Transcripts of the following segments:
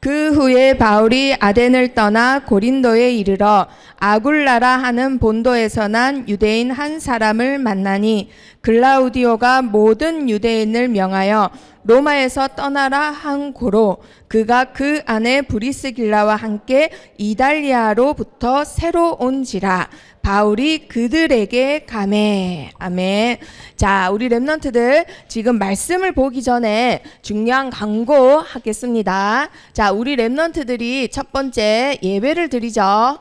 그 후에 바울이 아덴을 떠나 고린도에 이르러 아굴라라 하는 본도에서 난 유대인 한 사람을 만나니 글라우디오가 모든 유대인을 명하여 로마에서 떠나라 한 고로 그가 그 안에 브리스길라와 함께 이달리아로부터 새로 온지라. 바울이 그들에게 가매. 아멘. 자, 우리 랩런트들 지금 말씀을 보기 전에 중요한 광고 하겠습니다. 자, 우리 랩런트들이 첫 번째 예배를 드리죠.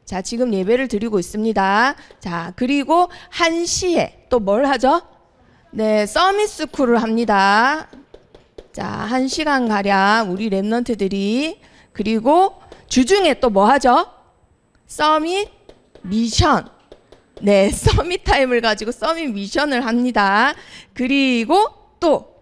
자, 지금 예배를 드리고 있습니다. 자, 그리고 1시에 또 뭘 하죠? 네, 서밋 스쿨을 합니다. 자, 1시간 가량 우리 랩런트들이, 그리고 주중에 또 뭐 하죠? 서밋 미션. 네, 서밋 타임을 가지고 서밋 미션을 합니다. 그리고 또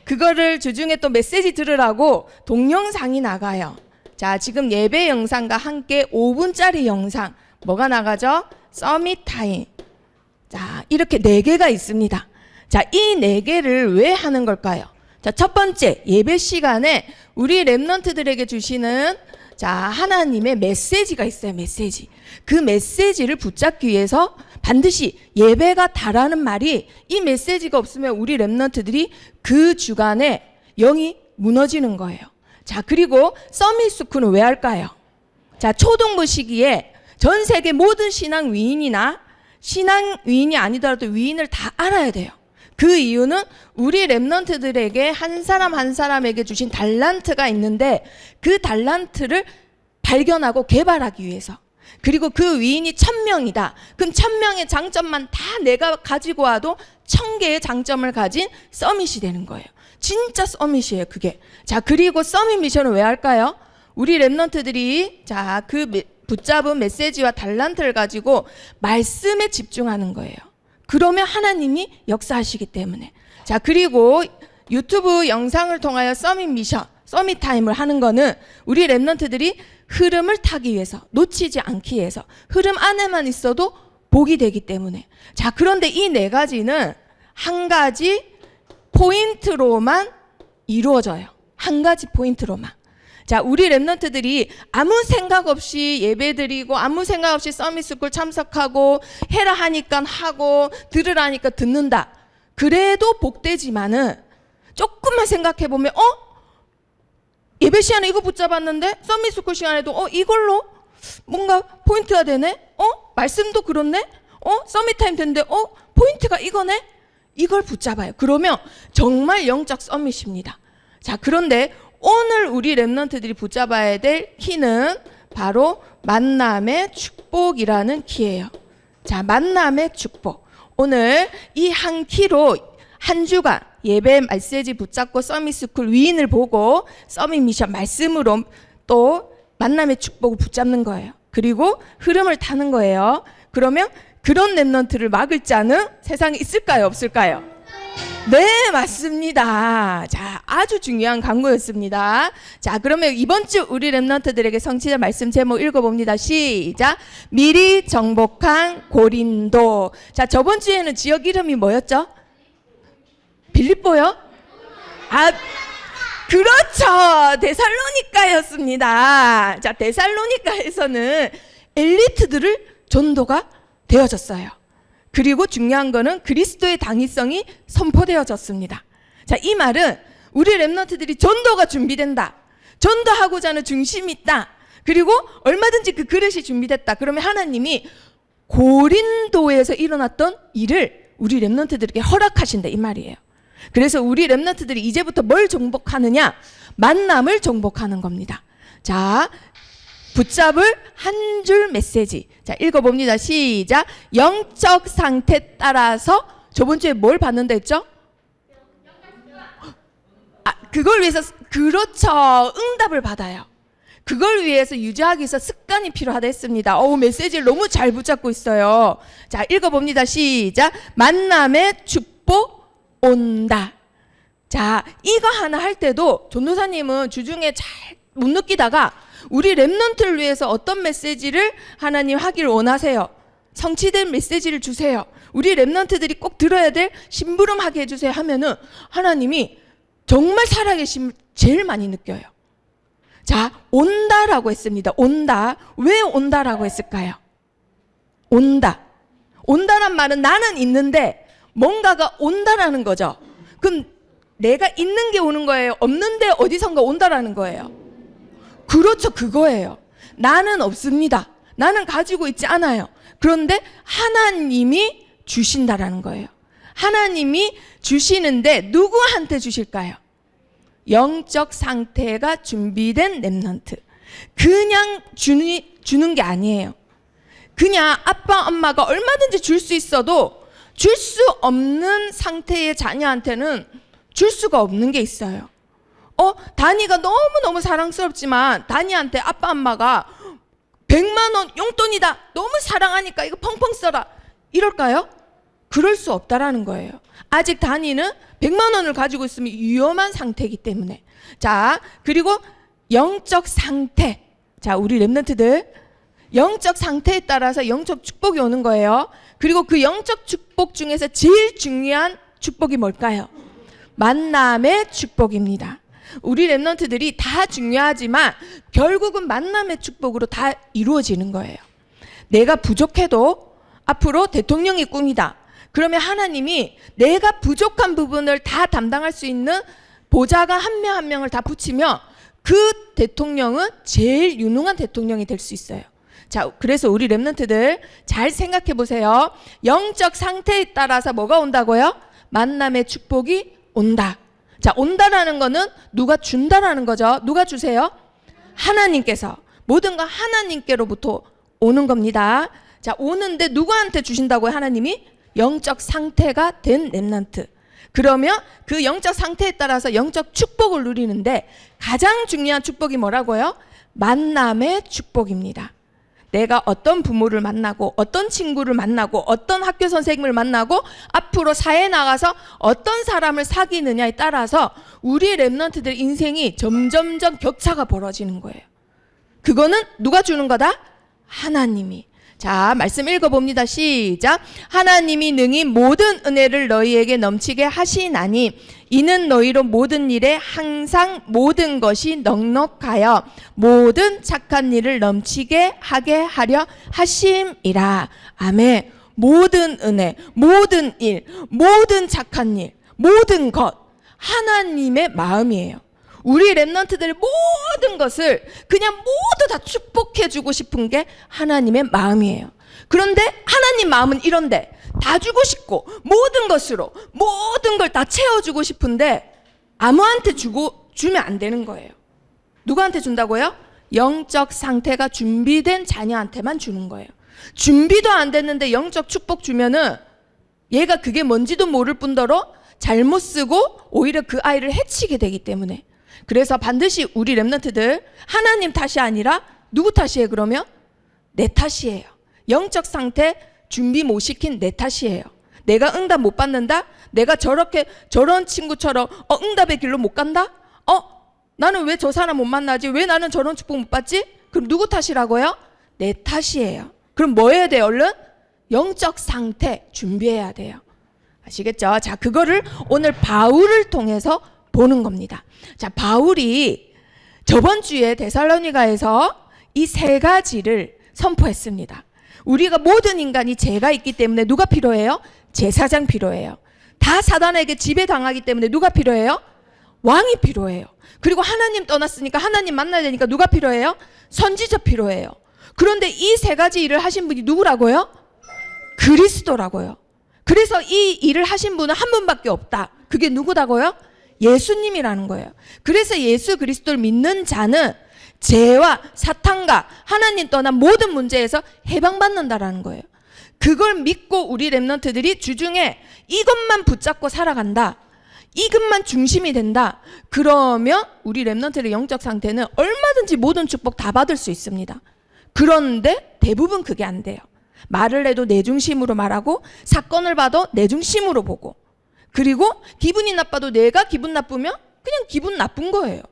그거를 주중에 또 메시지 들으라고 동영상이 나가요. 자, 지금 예배 영상과 함께 5분짜리 영상 뭐가 나가죠? 서밋 타임. 자, 이렇게 4개가 있습니다. 자, 이 4개를 왜 하는 걸까요? 자, 첫 번째 예배 시간에 우리 랩런트들에게 주시는 자, 하나님의 메시지가 있어요. 메시지. 그 메시지를 붙잡기 위해서 반드시 예배가 다라는 말이, 이 메시지가 없으면 우리 랩런트들이 그 주간에 영이 무너지는 거예요. 자, 그리고 서밋 스쿨은 왜 할까요? 자, 초등부 시기에 전 세계 모든 신앙 위인이나 신앙 위인이 아니더라도 위인을 다 알아야 돼요. 그 이유는 우리 랩런트들에게 한 사람 한 사람에게 주신 달란트가 있는데 그 달란트를 발견하고 개발하기 위해서, 그리고 그 위인이 1000명이다. 그럼 1000명의 장점만 다 내가 가지고 와도 1000개의 장점을 가진 서밋이 되는 거예요. 진짜 서밋이에요, 그게. 자, 그리고 서밋 미션은 왜 할까요? 우리 랩런트들이 자, 그 붙잡은 메시지와 달란트를 가지고 말씀에 집중하는 거예요. 그러면 하나님이 역사하시기 때문에. 자, 그리고 유튜브 영상을 통하여 서밋 미션, 서밋 타임을 하는 거는 우리 랩런트들이 흐름을 타기 위해서, 놓치지 않기 위해서, 흐름 안에만 있어도 복이 되기 때문에. 자, 그런데 이 4가지는 한 가지 포인트로만 이루어져요. 한 가지 포인트로만. 자, 우리 랩런트들이 아무 생각 없이 예배드리고 아무 생각 없이 서밋 스쿨 참석하고 해라 하니까 하고 들으라니까 듣는다. 그래도 복되지만은 조금만 생각해 보면 예배 시간에 이거 붙잡았는데 서밋 스쿨 시간에도 이걸로 뭔가 포인트가 되네. 말씀도 그렇네. 서밋 타임 됐는데 포인트가 이거네. 이걸 붙잡아요. 그러면 정말 영적 서밋입니다. 자, 그런데 오늘 우리 랩런트들이 붙잡아야 될 키는 바로 만남의 축복이라는 키예요. 자, 만남의 축복. 오늘 이 한 키로 한 주간 예배 메시지 붙잡고 서밋 스쿨 위인을 보고 서밋 미션 말씀으로 또 만남의 축복을 붙잡는 거예요. 그리고 흐름을 타는 거예요. 그러면 그런 랩런트를 막을 자는 세상에 있을까요? 없을까요? 네, 맞습니다. 자, 아주 중요한 광고였습니다. 자, 그러면 이번 주 우리 랩런트들에게 성취자 말씀 제목 읽어봅니다. 시작. 미리 정복한 고린도. 자, 저번 주에는 지역 이름이 뭐였죠? 빌립보요? 그렇죠. 데살로니가였습니다. 자, 데살로니가에서는 엘리트들을 전도가 되어졌어요. 그리고 중요한 거는 그리스도의 당위성이 선포되어졌습니다. 자, 이 말은 우리 랩런트들이 전도가 준비된다. 전도하고자 하는 중심이 있다. 그리고 얼마든지 그 그릇이 준비됐다. 그러면 하나님이 고린도에서 일어났던 일을 우리 랩런트들에게 허락하신다, 이 말이에요. 그래서 우리 랩런트들이 이제부터 뭘 정복하느냐? 만남을 정복하는 겁니다. 자, 붙잡을 한 줄 메시지. 자, 읽어봅니다. 시작. 영적 상태 따라서 저번 주에 뭘 받는다 했죠? 그걸 위해서, 그렇죠. 응답을 받아요. 그걸 위해서 유지하기 위해서 습관이 필요하다 했습니다. 메시지를 너무 잘 붙잡고 있어요. 자, 읽어봅니다. 시작. 만남의 축복 온다. 자, 이거 하나 할 때도 전도사님은 주중에 잘 못 느끼다가 우리 랩런트를 위해서 어떤 메시지를 하나님 하길 원하세요? 성취된 메시지를 주세요. 우리 랩런트들이 꼭 들어야 될 심부름하게 해주세요 하면은 하나님이 정말 살아계심을 제일 많이 느껴요. 자, 온다라고 했습니다. 온다. 왜 온다라고 했을까요? 온다. 온다란 말은 나는 있는데 뭔가가 온다라는 거죠. 그럼 내가 있는 게 오는 거예요? 없는데 어디선가 온다라는 거예요? 그렇죠. 그거예요. 나는 없습니다. 나는 가지고 있지 않아요. 그런데 하나님이 주신다라는 거예요. 하나님이 주시는데 누구한테 주실까요? 영적 상태가 준비된 렘넌트. 그냥 주는 게 아니에요. 그냥 아빠 엄마가 얼마든지 줄 수 있어도 줄 수 없는 상태의 자녀한테는 줄 수가 없는 게 있어요. 다니가 너무너무 사랑스럽지만 다니한테 아빠 엄마가 100만 원 용돈이다. 너무 사랑하니까 이거 펑펑 써라. 이럴까요? 그럴 수 없다라는 거예요. 아직 다니는 100만 원을 가지고 있으면 위험한 상태이기 때문에. 자, 그리고 영적 상태. 자, 우리 렘넌트들 영적 상태에 따라서 영적 축복이 오는 거예요. 그리고 그 영적 축복 중에서 제일 중요한 축복이 뭘까요? 만남의 축복입니다. 우리 렘넌트들이 다 중요하지만 결국은 만남의 축복으로 다 이루어지는 거예요. 내가 부족해도 앞으로 대통령이 꿈이다. 그러면 하나님이 내가 부족한 부분을 다 담당할 수 있는 보좌가 한 명 한 명을 다 붙이면 그 대통령은 제일 유능한 대통령이 될 수 있어요. 자, 그래서 우리 렘넌트들 잘 생각해 보세요. 영적 상태에 따라서 뭐가 온다고요? 만남의 축복이 온다. 자, 온다라는 거는 누가 준다라는 거죠. 누가 주세요? 하나님께서. 모든 거 하나님께로부터 오는 겁니다. 자, 오는데 누구한테 주신다고요? 하나님이? 영적 상태가 된 렘넌트. 그러면 그 영적 상태에 따라서 영적 축복을 누리는데 가장 중요한 축복이 뭐라고요? 만남의 축복입니다. 내가 어떤 부모를 만나고 어떤 친구를 만나고 어떤 학교 선생님을 만나고 앞으로 사회에 나가서 어떤 사람을 사귀느냐에 따라서 우리 렘넌트들 인생이 점점점 격차가 벌어지는 거예요. 그거는 누가 주는 거다? 하나님이. 자, 말씀 읽어봅니다. 시작. 하나님이 능히 모든 은혜를 너희에게 넘치게 하시나니 이는 너희로 모든 일에 항상 모든 것이 넉넉하여 모든 착한 일을 넘치게 하게 하려 하심이라. 아멘. 모든 은혜, 모든 일, 모든 착한 일, 모든 것 하나님의 마음이에요. 우리 렘넌트들의 모든 것을 그냥 모두 다 축복해주고 싶은 게 하나님의 마음이에요. 그런데 하나님 마음은 이런데 다 주고 싶고 모든 것으로 모든 걸 다 채워주고 싶은데 아무한테 주면 안 되는 거예요. 누구한테 준다고요? 영적 상태가 준비된 자녀한테만 주는 거예요. 준비도 안 됐는데 영적 축복 주면은 얘가 그게 뭔지도 모를 뿐더러 잘못 쓰고 오히려 그 아이를 해치게 되기 때문에. 그래서 반드시 우리 렘넌트들 하나님 탓이 아니라 누구 탓이에요? 그러면 내 탓이에요. 영적 상태 준비 못 시킨 내 탓이에요. 내가 응답 못 받는다? 내가 저런 친구처럼 응답의 길로 못 간다? 나는 왜 저 사람 못 만나지? 왜 나는 저런 축복 못 받지? 그럼 누구 탓이라고요? 내 탓이에요. 그럼 뭐 해야 돼요? 얼른 영적 상태 준비해야 돼요. 아시겠죠? 자, 그거를 오늘 바울을 통해서 보는 겁니다. 자, 바울이 저번 주에 데살로니가에서 이 세 가지를 선포했습니다. 우리가 모든 인간이 죄가 있기 때문에 누가 필요해요? 제사장 필요해요. 다 사단에게 지배당하기 때문에 누가 필요해요? 왕이 필요해요. 그리고 하나님 떠났으니까 하나님 만나야 되니까 누가 필요해요? 선지자 필요해요. 그런데 이 세 가지 일을 하신 분이 누구라고요? 그리스도라고요. 그래서 이 일을 하신 분은 한 분밖에 없다. 그게 누구다고요? 예수님이라는 거예요. 그래서 예수 그리스도를 믿는 자는 죄와 사탄과 하나님 떠난 모든 문제에서 해방받는다라는 거예요. 그걸 믿고 우리 렘넌트들이 주중에 이것만 붙잡고 살아간다. 이것만 중심이 된다. 그러면 우리 렘넌트의 영적 상태는 얼마든지 모든 축복 다 받을 수 있습니다. 그런데 대부분 그게 안 돼요. 말을 해도 내 중심으로 말하고 사건을 봐도 내 중심으로 보고 그리고 기분이 나빠도 내가 기분 나쁘면 그냥 기분 나쁜 거예요.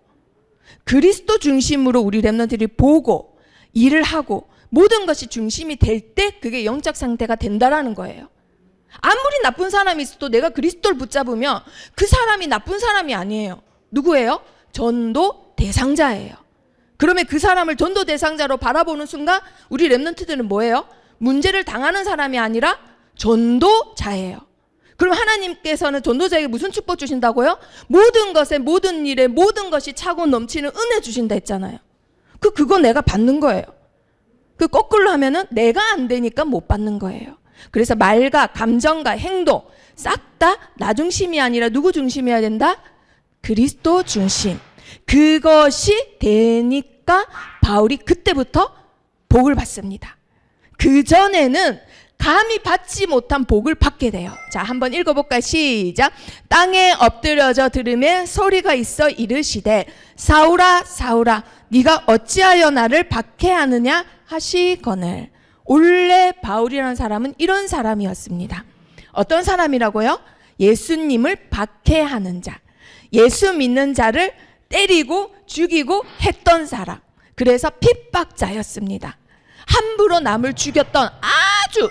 그리스도 중심으로 우리 렘넌트들이 보고 일을 하고 모든 것이 중심이 될 때 그게 영적 상태가 된다라는 거예요. 아무리 나쁜 사람이 있어도 내가 그리스도를 붙잡으면 그 사람이 나쁜 사람이 아니에요. 누구예요? 전도 대상자예요. 그러면 그 사람을 전도 대상자로 바라보는 순간 우리 렘넌트들은 뭐예요? 문제를 당하는 사람이 아니라 전도자예요. 그럼 하나님께서는 전도자에게 무슨 축복 주신다고요? 모든 것에, 모든 일에, 모든 것이 차고 넘치는 은혜 주신다 했잖아요. 그거 내가 받는 거예요. 그 거꾸로 하면은 내가 안 되니까 못 받는 거예요. 그래서 말과 감정과 행동 싹 다 나 중심이 아니라 누구 중심이어야 된다? 그리스도 중심. 그것이 되니까 바울이 그때부터 복을 받습니다. 그 전에는 감히 받지 못한 복을 받게 돼요. 자, 한번 읽어볼까요? 시작. 땅에 엎드려져 들으며 소리가 있어 이르시되 사울아 사울아 네가 어찌하여 나를 박해하느냐 하시거늘. 원래 바울이라는 사람은 이런 사람이었습니다. 어떤 사람이라고요? 예수님을 박해하는 자, 예수 믿는 자를 때리고 죽이고 했던 사람. 그래서 핍박자였습니다. 함부로 남을 죽였던 아주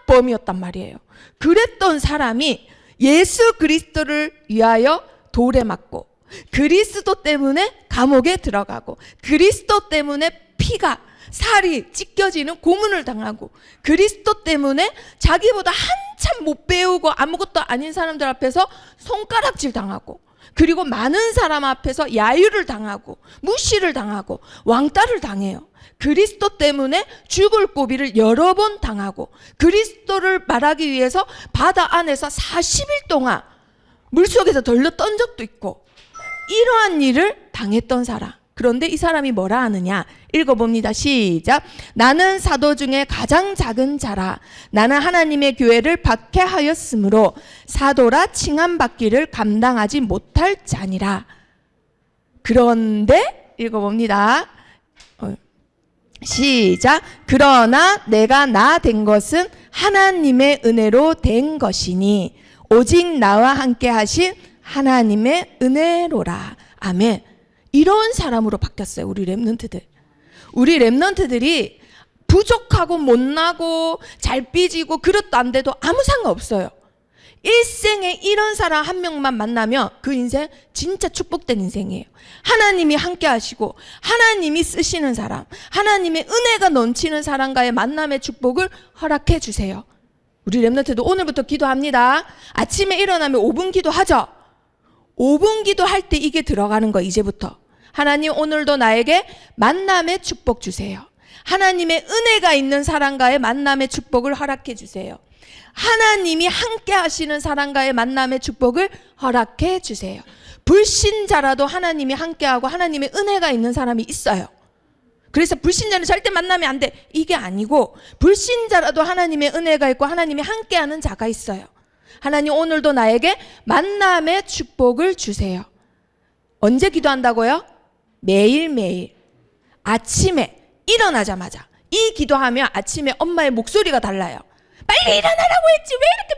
흉악범이었단 말이에요. 그랬던 사람이 예수 그리스도를 위하여 돌에 맞고, 그리스도 때문에 감옥에 들어가고, 그리스도 때문에 피가 살이 찢겨지는 고문을 당하고, 그리스도 때문에 자기보다 한참 못 배우고 아무것도 아닌 사람들 앞에서 손가락질 당하고, 그리고 많은 사람 앞에서 야유를 당하고 무시를 당하고 왕따를 당해요. 그리스도 때문에 죽을 고비를 여러 번 당하고, 그리스도를 말하기 위해서 바다 안에서 40일 동안 물속에서 덜려 떤 적도 있고, 이러한 일을 당했던 사람. 그런데 이 사람이 뭐라 하느냐? 읽어봅니다. 시작. 나는 사도 중에 가장 작은 자라. 나는 하나님의 교회를 박해하였으므로 사도라 칭함받기를 감당하지 못할 자니라. 그런데 읽어봅니다. 시작. 그러나 내가 나 된 것은 하나님의 은혜로 된 것이니 오직 나와 함께 하신 하나님의 은혜로라. 아멘. 이런 사람으로 바뀌었어요. 우리 렘넌트들. 우리 렘넌트들이 부족하고 못나고 잘 삐지고 그릇도 안 돼도 아무 상관없어요. 일생에 이런 사람 한 명만 만나면 그 인생 진짜 축복된 인생이에요. 하나님이 함께 하시고 하나님이 쓰시는 사람, 하나님의 은혜가 넘치는 사람과의 만남의 축복을 허락해 주세요. 우리 렘넌트도 오늘부터 기도합니다. 아침에 일어나면 5분 기도하죠. 5분 기도할 때 이게 들어가는 거. 이제부터 하나님 오늘도 나에게 만남의 축복 주세요. 하나님의 은혜가 있는 사람과의 만남의 축복을 허락해 주세요. 하나님이 함께 하시는 사람과의 만남의 축복을 허락해 주세요. 불신자라도 하나님이 함께하고 하나님의 은혜가 있는 사람이 있어요. 그래서 불신자는 절대 만나면 안 돼, 이게 아니고, 불신자라도 하나님의 은혜가 있고 하나님이 함께하는 자가 있어요. 하나님 오늘도 나에게 만남의 축복을 주세요. 언제 기도한다고요? 매일매일 아침에 일어나자마자. 이 기도하면 아침에 엄마의 목소리가 달라요. 빨리 일어나라고 했지 왜 이렇게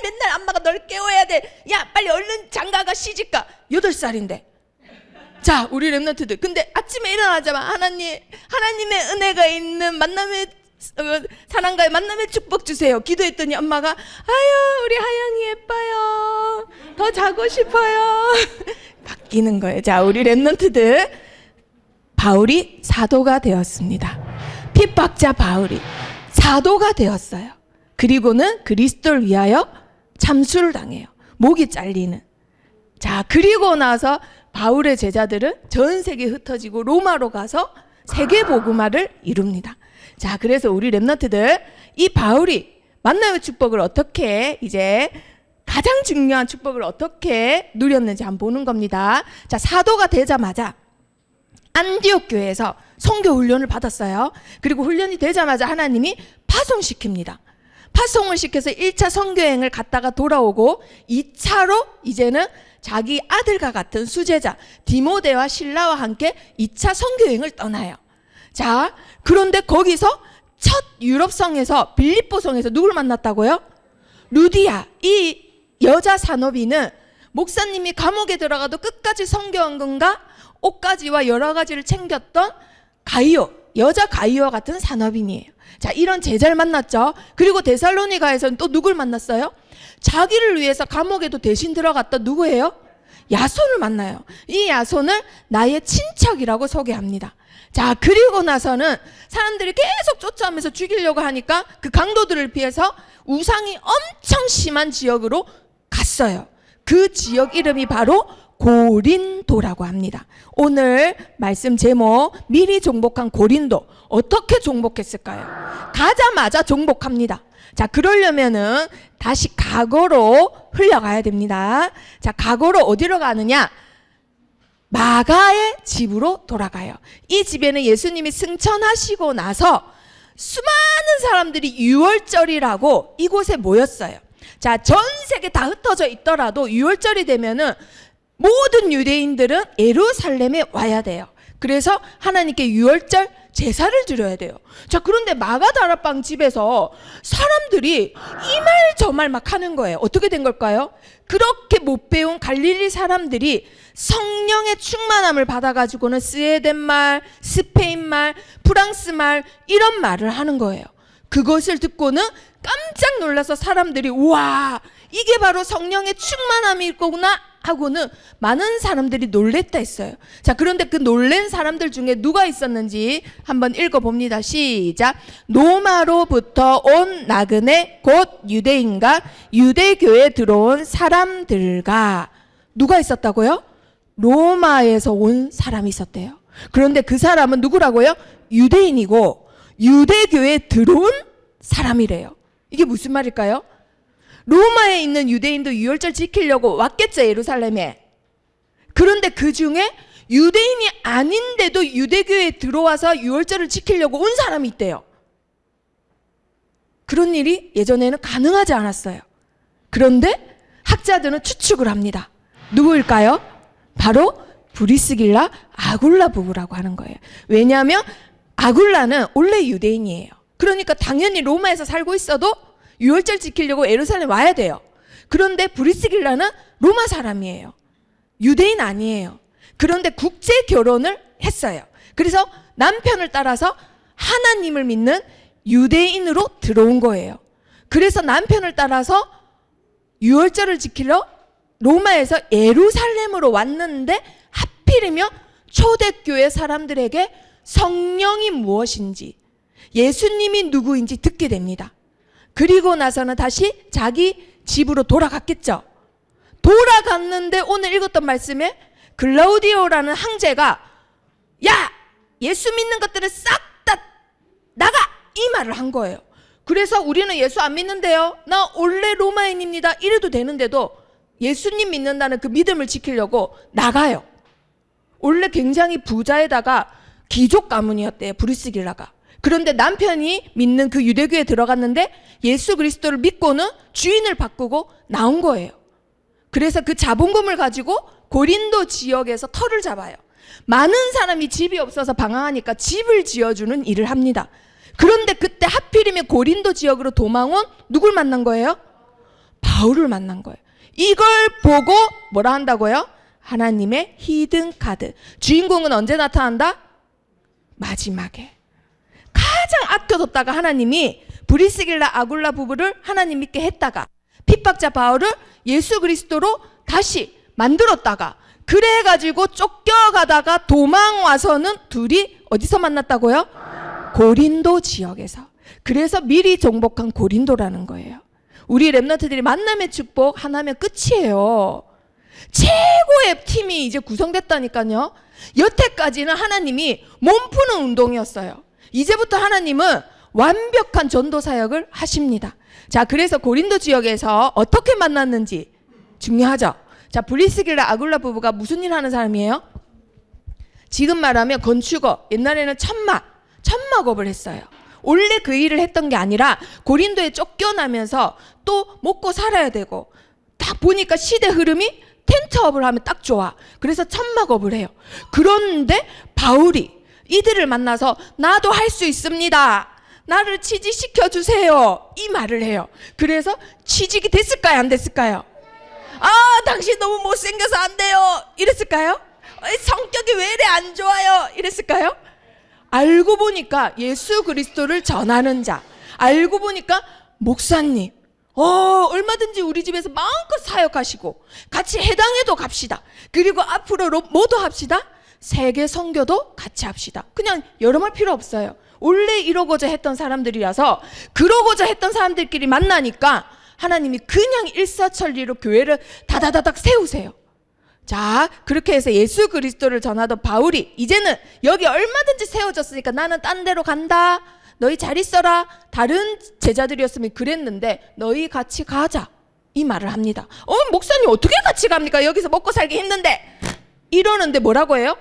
맨날 엄마가 널 깨워야 돼. 야 빨리 얼른 장가가 시집가. 8살인데. 자, 우리 렘넌트들, 근데 아침에 일어나자마자 하나님의 은혜가 있는 만남의 사랑과의 만남의 축복 주세요. 기도했더니 엄마가 아유 우리 하영이 예뻐요. 더 자고 싶어요. 바뀌는 거예요. 자, 우리 렘넌트들, 바울이 사도가 되었습니다. 핍박자 바울이 사도가 되었어요. 그리고는 그리스도를 위하여 참수를 당해요. 목이 잘리는. 자, 그리고 나서 바울의 제자들은 전 세계에 흩어지고 로마로 가서 세계 복음화를 이룹니다. 자, 그래서 우리 렘넌트들, 이 바울이 만남의 축복을 어떻게, 이제 가장 중요한 축복을 어떻게 누렸는지 한번 보는 겁니다. 자, 사도가 되자마자 안디옥 교회에서 선교 훈련을 받았어요. 그리고 훈련이 되자마자 하나님이 파송시킵니다. 파송을 시켜서 1차 선교행을 갔다가 돌아오고 2차로 이제는 자기 아들과 같은 수제자 디모데와 실라와 함께 2차 선교행을 떠나요. 자, 그런데 거기서 첫 유럽성에서, 빌립보성에서 누굴 만났다고요? 루디아. 이 여자 산업인은 목사님이 감옥에 들어가도 끝까지 선교원금과 옷가지와 여러 가지를 챙겼던 가이오, 여자 가이오와 같은 산업인이에요. 자, 이런 제자를 만났죠. 그리고 데살로니가에서는 또 누굴 만났어요? 자기를 위해서 감옥에도 대신 들어갔던 누구예요? 야손을 만나요. 이 야손을 나의 친척이라고 소개합니다. 자, 그리고 나서는 사람들이 계속 쫓아오면서 죽이려고 하니까 그 강도들을 피해서 우상이 엄청 심한 지역으로 갔어요. 그 지역 이름이 바로 고린도라고 합니다. 오늘 말씀 제목, 미리 정복한 고린도. 어떻게 정복했을까요? 가자마자 정복합니다. 자, 그러려면은 다시 과거로 흘러가야 됩니다. 자, 과거로 어디로 가느냐? 마가의 집으로 돌아가요. 이 집에는 예수님이 승천하시고 나서 수많은 사람들이 유월절이라고 이곳에 모였어요. 자, 전 세계 다 흩어져 있더라도 유월절이 되면은 모든 유대인들은 예루살렘에 와야 돼요. 그래서 하나님께 유월절 제사를 드려야 돼요. 자, 그런데 마가다락방 집에서 사람들이 이 말 저 말 막 하는 거예요. 어떻게 된 걸까요? 그렇게 못 배운 갈릴리 사람들이 성령의 충만함을 받아가지고는 스웨덴 말, 스페인 말, 프랑스 말 이런 말을 하는 거예요. 그것을 듣고는 깜짝 놀라서 사람들이 우와, 이게 바로 성령의 충만함일 거구나 하고는 많은 사람들이 놀랬다 했어요. 자, 그런데 그 놀란 사람들 중에 누가 있었는지 한번 읽어봅니다. 시작. 로마로부터 온 나그네 곧 유대인과 유대교에 들어온 사람들과 누가 있었다고요? 로마에서 온 사람이 있었대요. 그런데 그 사람은 누구라고요? 유대인이고 유대교에 들어온 사람이래요. 이게 무슨 말일까요? 로마에 있는 유대인도 유월절 지키려고 왔겠죠, 예루살렘에. 그런데 그 중에 유대인이 아닌데도 유대교에 들어와서 유월절을 지키려고 온 사람이 있대요. 그런 일이 예전에는 가능하지 않았어요. 그런데 학자들은 추측을 합니다. 누구일까요? 바로 브리스길라 아굴라 부부라고 하는 거예요. 왜냐하면 아굴라는 원래 유대인이에요. 그러니까 당연히 로마에서 살고 있어도 유월절 지키려고 예루살렘 와야 돼요. 그런데 브리스길라는 로마 사람이에요. 유대인 아니에요. 그런데 국제 결혼을 했어요. 그래서 남편을 따라서 하나님을 믿는 유대인으로 들어온 거예요. 그래서 남편을 따라서 유월절을 지키러 로마에서 예루살렘으로 왔는데 하필이면 초대교회 사람들에게 성령이 무엇인지, 예수님이 누구인지 듣게 됩니다. 그리고 나서는 다시 자기 집으로 돌아갔겠죠. 돌아갔는데 오늘 읽었던 말씀에 글라우디오라는 황제가 야! 예수 믿는 것들은 싹 다 나가! 이 말을 한 거예요. 그래서 우리는 예수 안 믿는데요. 나 원래 로마인입니다. 이래도 되는데도 예수님 믿는다는 그 믿음을 지키려고 나가요. 원래 굉장히 부자에다가 귀족 가문이었대요, 브리스길라가. 그런데 남편이 믿는 그 유대교에 들어갔는데 예수 그리스도를 믿고는 주인을 바꾸고 나온 거예요. 그래서 그 자본금을 가지고 고린도 지역에서 터를 잡아요. 많은 사람이 집이 없어서 방황하니까 집을 지어주는 일을 합니다. 그런데 그때 하필이면 고린도 지역으로 도망온 누굴 만난 거예요? 바울을 만난 거예요. 이걸 보고 뭐라 한다고요? 하나님의 히든 카드. 주인공은 언제 나타난다? 마지막에. 가장 아껴뒀다가 하나님이 브리스길라 아굴라 부부를 하나님 믿게 했다가 핍박자 바울을 예수 그리스도로 다시 만들었다가 그래가지고 쫓겨가다가 도망와서는 둘이 어디서 만났다고요? 고린도 지역에서. 그래서 미리 정복한 고린도라는 거예요. 우리 렘넌트들이 만남의 축복 하나면 끝이에요. 최고의 팀이 이제 구성됐다니까요. 여태까지는 하나님이 몸 푸는 운동이었어요. 이제부터 하나님은 완벽한 전도 사역을 하십니다. 자, 그래서 고린도 지역에서 어떻게 만났는지 중요하죠. 자, 브리스길라 아굴라 부부가 무슨 일 하는 사람이에요? 지금 말하면 건축업, 옛날에는 천막업을 했어요. 원래 그 일을 했던 게 아니라 고린도에 쫓겨나면서 또 먹고 살아야 되고 딱 보니까 시대 흐름이 텐트업을 하면 딱 좋아. 그래서 천막업을 해요. 그런데 바울이 이들을 만나서 나도 할 수 있습니다. 나를 취직시켜 주세요. 이 말을 해요. 그래서 취직이 됐을까요? 안 됐을까요? 아, 당신 너무 못생겨서 안 돼요. 이랬을까요? 성격이 왜 이래 안 좋아요. 이랬을까요? 알고 보니까 예수 그리스도를 전하는 자. 알고 보니까 목사님. 얼마든지 우리 집에서 마음껏 사역하시고 같이 해당에도 갑시다. 그리고 앞으로 뭐도 합시다. 세계 선교도 같이 합시다. 그냥 여름할 필요 없어요. 원래 이러고자 했던 사람들이라서 그러고자 했던 사람들끼리 만나니까 하나님이 그냥 일사천리로 교회를 다다다닥 세우세요. 자, 그렇게 해서 예수 그리스도를 전하던 바울이 이제는 여기 얼마든지 세워졌으니까 나는 딴 데로 간다. 너희 잘 있어라. 다른 제자들이었으면 그랬는데 너희 같이 가자. 이 말을 합니다. 목사님 어떻게 같이 갑니까? 여기서 먹고 살기 힘든데. 이러는데 뭐라고 해요?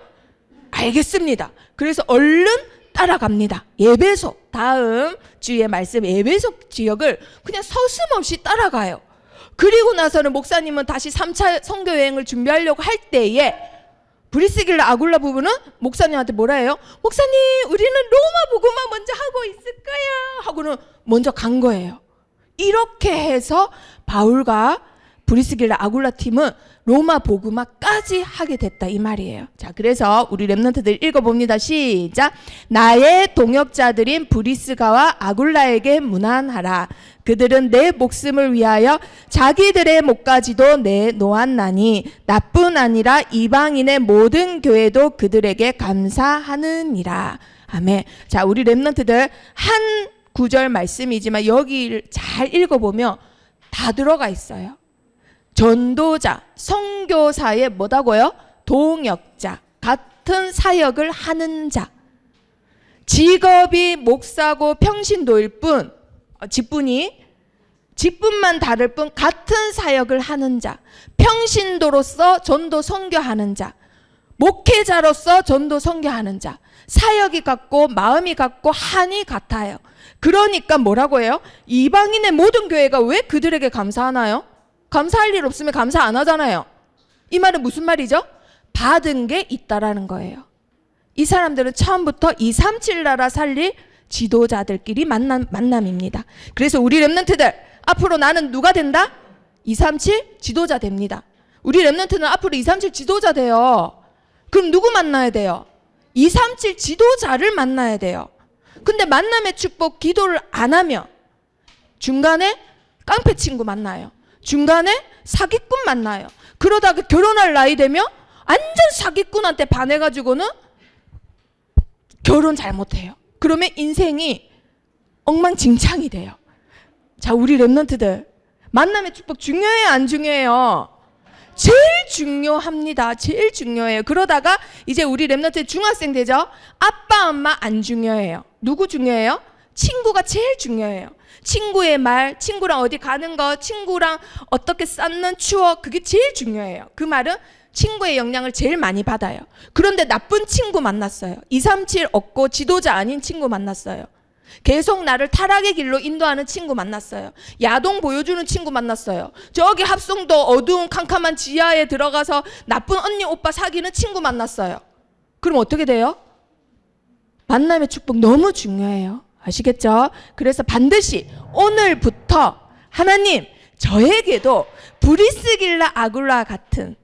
알겠습니다. 그래서 얼른 따라갑니다. 에베소, 다음 주의 말씀 에베소 지역을 그냥 서슴없이 따라가요. 그리고 나서는 목사님은 다시 3차 선교 여행을 준비하려고 할 때에 브리스길라 아굴라 부부는 목사님한테 뭐라 해요? 목사님, 우리는 로마 복음만 먼저 하고 있을 거야 하고는 먼저 간 거예요. 이렇게 해서 바울과 브리스길라 아굴라 팀은 로마 복음화까지 하게 됐다 이 말이에요. 자, 그래서 우리 렘넌트들 읽어봅니다. 시작. 나의 동역자들인 브리스가와 아굴라에게 문안하라. 그들은 내 목숨을 위하여 자기들의 목까지도 내놓았나니 나뿐 아니라 이방인의 모든 교회도 그들에게 감사하느니라. 아멘. 자, 우리 렘넌트들 한 구절 말씀이지만 여기를 잘 읽어보면 다 들어가 있어요. 전도자, 선교사의 뭐다고요? 동역자, 같은 사역을 하는 자. 직업이 목사고 평신도일 뿐, 직분만 다를 뿐 같은 사역을 하는 자. 평신도로서 전도 선교하는 자. 목회자로서 전도 선교하는 자. 사역이 같고 마음이 같고 한이 같아요. 그러니까 뭐라고 해요? 이방인의 모든 교회가 왜 그들에게 감사하나요? 감사할 일 없으면 감사 안 하잖아요. 이 말은 무슨 말이죠? 받은 게 있다라는 거예요. 이 사람들은 처음부터 237 나라 살릴 지도자들끼리 만남입니다. 그래서 우리 렘넌트들 앞으로 나는 누가 된다? 237 지도자 됩니다. 우리 렘넌트는 앞으로 237 지도자 돼요. 그럼 누구 만나야 돼요? 237 지도자를 만나야 돼요. 근데 만남의 축복 기도를 안 하면 중간에 깡패 친구 만나요. 중간에 사기꾼 만나요. 그러다가 결혼할 나이 되면 완전 사기꾼한테 반해가지고는 결혼 잘못해요. 그러면 인생이 엉망진창이 돼요. 자, 우리 렘넌트들 만남의 축복 중요해요, 안 중요해요? 제일 중요합니다. 제일 중요해요. 그러다가 이제 우리 렘넌트 중학생 되죠? 아빠 엄마 안 중요해요. 누구 중요해요? 친구가 제일 중요해요. 친구의 말, 친구랑 어디 가는 거, 친구랑 어떻게 쌓는 추억, 그게 제일 중요해요. 그 말은 친구의 영향을 제일 많이 받아요. 그런데 나쁜 친구 만났어요. 237 없고 지도자 아닌 친구 만났어요. 계속 나를 타락의 길로 인도하는 친구 만났어요. 야동 보여주는 친구 만났어요. 저기 합성도 어두운 캄캄한 지하에 들어가서 나쁜 언니 오빠 사귀는 친구 만났어요. 그럼 어떻게 돼요? 만남의 축복 너무 중요해요. 아시겠죠? 그래서 반드시 오늘부터 하나님, 저에게도 브리스길라 아굴라 같은,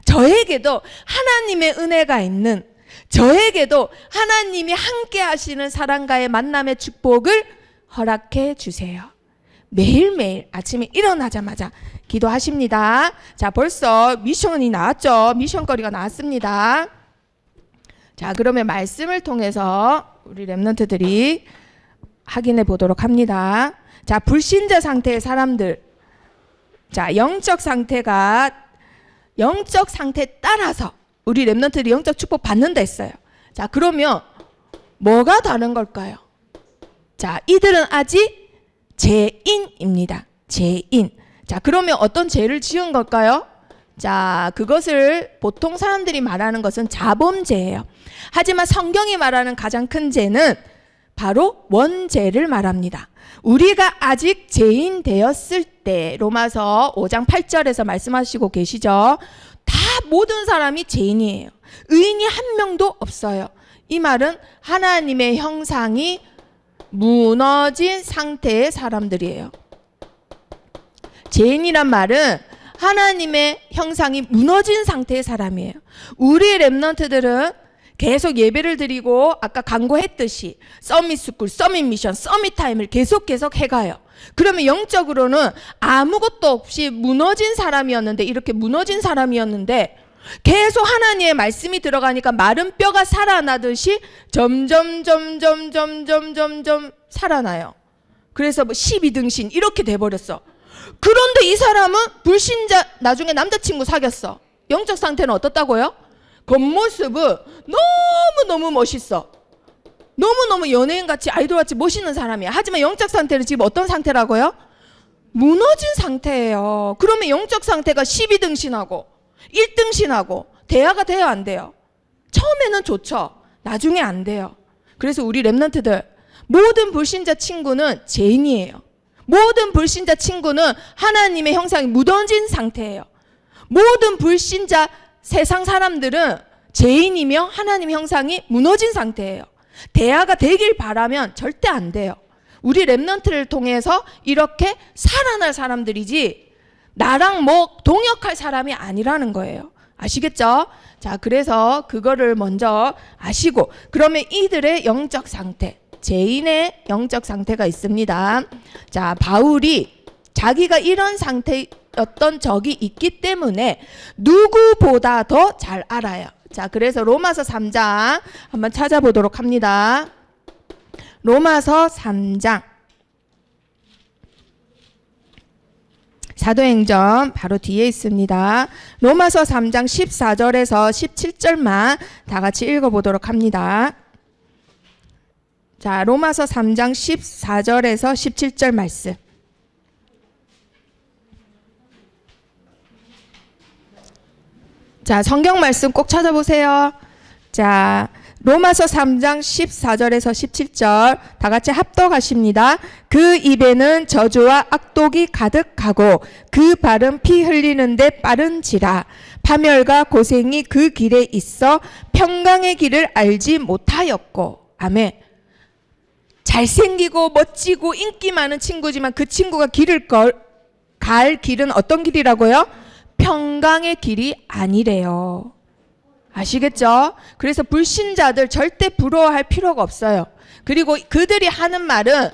저에게도 하나님의 은혜가 있는, 저에게도 하나님이 함께 하시는 사람과의 만남의 축복을 허락해 주세요. 매일매일 아침에 일어나자마자 기도하십니다. 자, 벌써 미션이 나왔죠? 미션거리가 나왔습니다. 자, 그러면 말씀을 통해서 우리 렘넌트들이 확인해 보도록 합니다. 자, 불신자 상태의 사람들. 자, 영적 상태에 따라서 우리 렘넌트들이 영적 축복 받는다 했어요. 자, 그러면 뭐가 다른 걸까요? 자, 이들은 아직 죄인입니다. 죄인. 자, 그러면 어떤 죄를 지은 걸까요? 자, 그것을 보통 사람들이 말하는 것은 자범죄예요. 하지만 성경이 말하는 가장 큰 죄는 바로 원죄를 말합니다. 우리가 아직 죄인 되었을 때, 로마서 5장 8절에서 말씀하시고 계시죠. 다 모든 사람이 죄인이에요. 의인이 한 명도 없어요. 이 말은 하나님의 형상이 무너진 상태의 사람들이에요. 죄인이란 말은 하나님의 형상이 무너진 상태의 사람이에요. 우리 렘넌트들은 계속 예배를 드리고 아까 강구했듯이 서밋 스쿨, 서밋 미션, 서밋 타임을 계속 해가요. 그러면 영적으로는 아무것도 없이 무너진 사람이었는데, 이렇게 무너진 사람이었는데 계속 하나님의 말씀이 들어가니까 마른 뼈가 살아나듯이 점점 살아나요. 그래서 뭐 12등신 이렇게 돼버렸어. 그런데 이 사람은 불신자, 나중에 남자친구 사귀었어. 영적 상태는 어떻다고요? 겉모습은 너무너무 멋있어. 너무너무 연예인같이 아이돌같이 멋있는 사람이야. 하지만 영적 상태는 지금 어떤 상태라고요? 무너진 상태예요. 그러면 영적 상태가 12등신하고 1등신하고 대화가 돼요, 안 돼요? 처음에는 좋죠. 나중에 안 돼요. 그래서 우리 랩런트들, 모든 불신자 친구는 죄인이에요. 모든 불신자 친구는 하나님의 형상이 무너진 상태예요. 모든 불신자 세상 사람들은 죄인이며 하나님의 형상이 무너진 상태예요. 대화가 되길 바라면 절대 안 돼요. 우리 랩런트를 통해서 이렇게 살아날 사람들이지 나랑 뭐 동역할 사람이 아니라는 거예요. 아시겠죠? 자, 그래서 그거를 먼저 아시고, 그러면 이들의 영적 상태, 죄인의 영적 상태가 있습니다. 자, 바울이 자기가 이런 상태였던 적이 있기 때문에 누구보다 더 잘 알아요. 자, 그래서 로마서 3장 한번 찾아보도록 합니다. 로마서 3장. 사도행전 바로 뒤에 있습니다. 로마서 3장 14절에서 17절만 다 같이 읽어보도록 합니다. 자, 로마서 3장 14절에서 17절 말씀. 자, 성경 말씀 꼭 찾아보세요. 자, 로마서 3장 14절에서 17절 다 같이 합독하십니다. 그 입에는 저주와 악독이 가득하고 그 발은 피 흘리는데 빠른지라. 파멸과 고생이 그 길에 있어 평강의 길을 알지 못하였고. 아멘. 잘생기고 멋지고 인기 많은 친구지만 그 친구가 갈 길은 어떤 길이라고요? 평강의 길이 아니래요. 아시겠죠? 그래서 불신자들 절대 부러워할 필요가 없어요. 그리고 그들이 하는 말은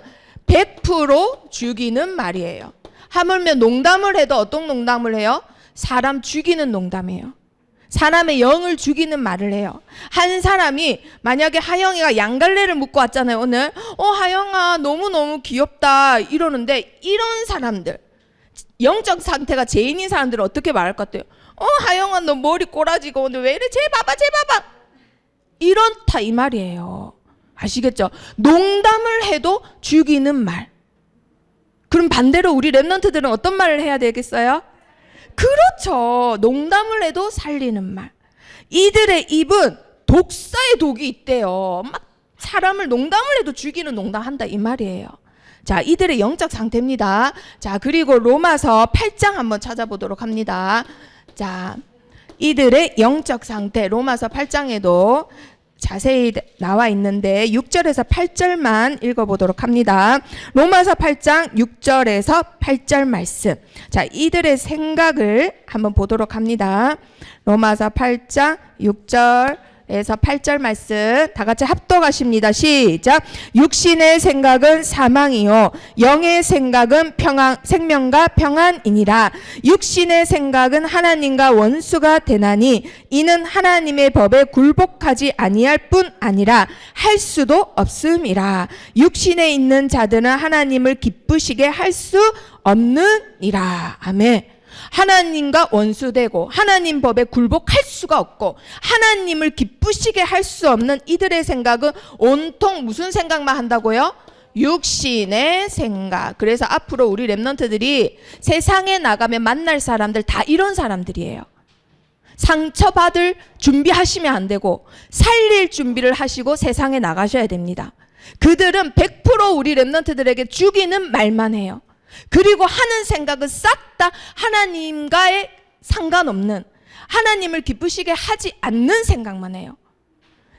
100% 죽이는 말이에요. 하물며 농담을 해도 어떤 농담을 해요? 사람 죽이는 농담이에요. 사람의 영을 죽이는 말을 해요. 한 사람이 만약에 하영이가 양갈래를 묶고 왔잖아요, 오늘. 하영아 너무너무 귀엽다 이러는데, 이런 사람들, 영적 상태가 죄인인 사람들은 어떻게 말할 것 같아요? 하영아 너 머리 꼬라지고 오늘 왜 이래? 쟤 봐봐. 이렇다 이 말이에요. 아시겠죠? 농담을 해도 죽이는 말. 그럼 반대로 우리 랩런트들은 어떤 말을 해야 되겠어요? 그렇죠. 농담을 해도 살리는 말. 이들의 입은 독사의 독이 있대요. 막 사람을 농담을 해도 죽이는 농담한다 이 말이에요. 자, 이들의 영적 상태입니다. 자, 그리고 로마서 8장 한번 찾아보도록 합니다. 자, 이들의 영적 상태, 로마서 8장에도 자세히 나와 있는데 6절에서 8절만 읽어보도록 합니다. 로마서 8장 6절에서 8절 말씀. 자, 이들의 생각을 한번 보도록 합니다. 로마서 8장 6절에서 8절 말씀 다 같이 합독하십니다. 시작. 육신의 생각은 사망이요 영의 생각은 생명과 평안이니라. 육신의 생각은 하나님과 원수가 되나니 이는 하나님의 법에 굴복하지 아니할 뿐 아니라 할 수도 없음이라. 육신에 있는 자들은 하나님을 기쁘시게 할 수 없느니라. 아멘. 하나님과 원수되고 하나님 법에 굴복할 수가 없고 하나님을 기쁘시게 할 수 없는 이들의 생각은 온통 무슨 생각만 한다고요? 육신의 생각. 그래서 앞으로 우리 랩런트들이 세상에 나가면 만날 사람들 다 이런 사람들이에요. 상처받을 준비하시면 안 되고 살릴 준비를 하시고 세상에 나가셔야 됩니다. 그들은 100% 우리 랩런트들에게 죽이는 말만 해요. 그리고 하는 생각은 싹 다 하나님과의 상관없는, 하나님을 기쁘시게 하지 않는 생각만 해요.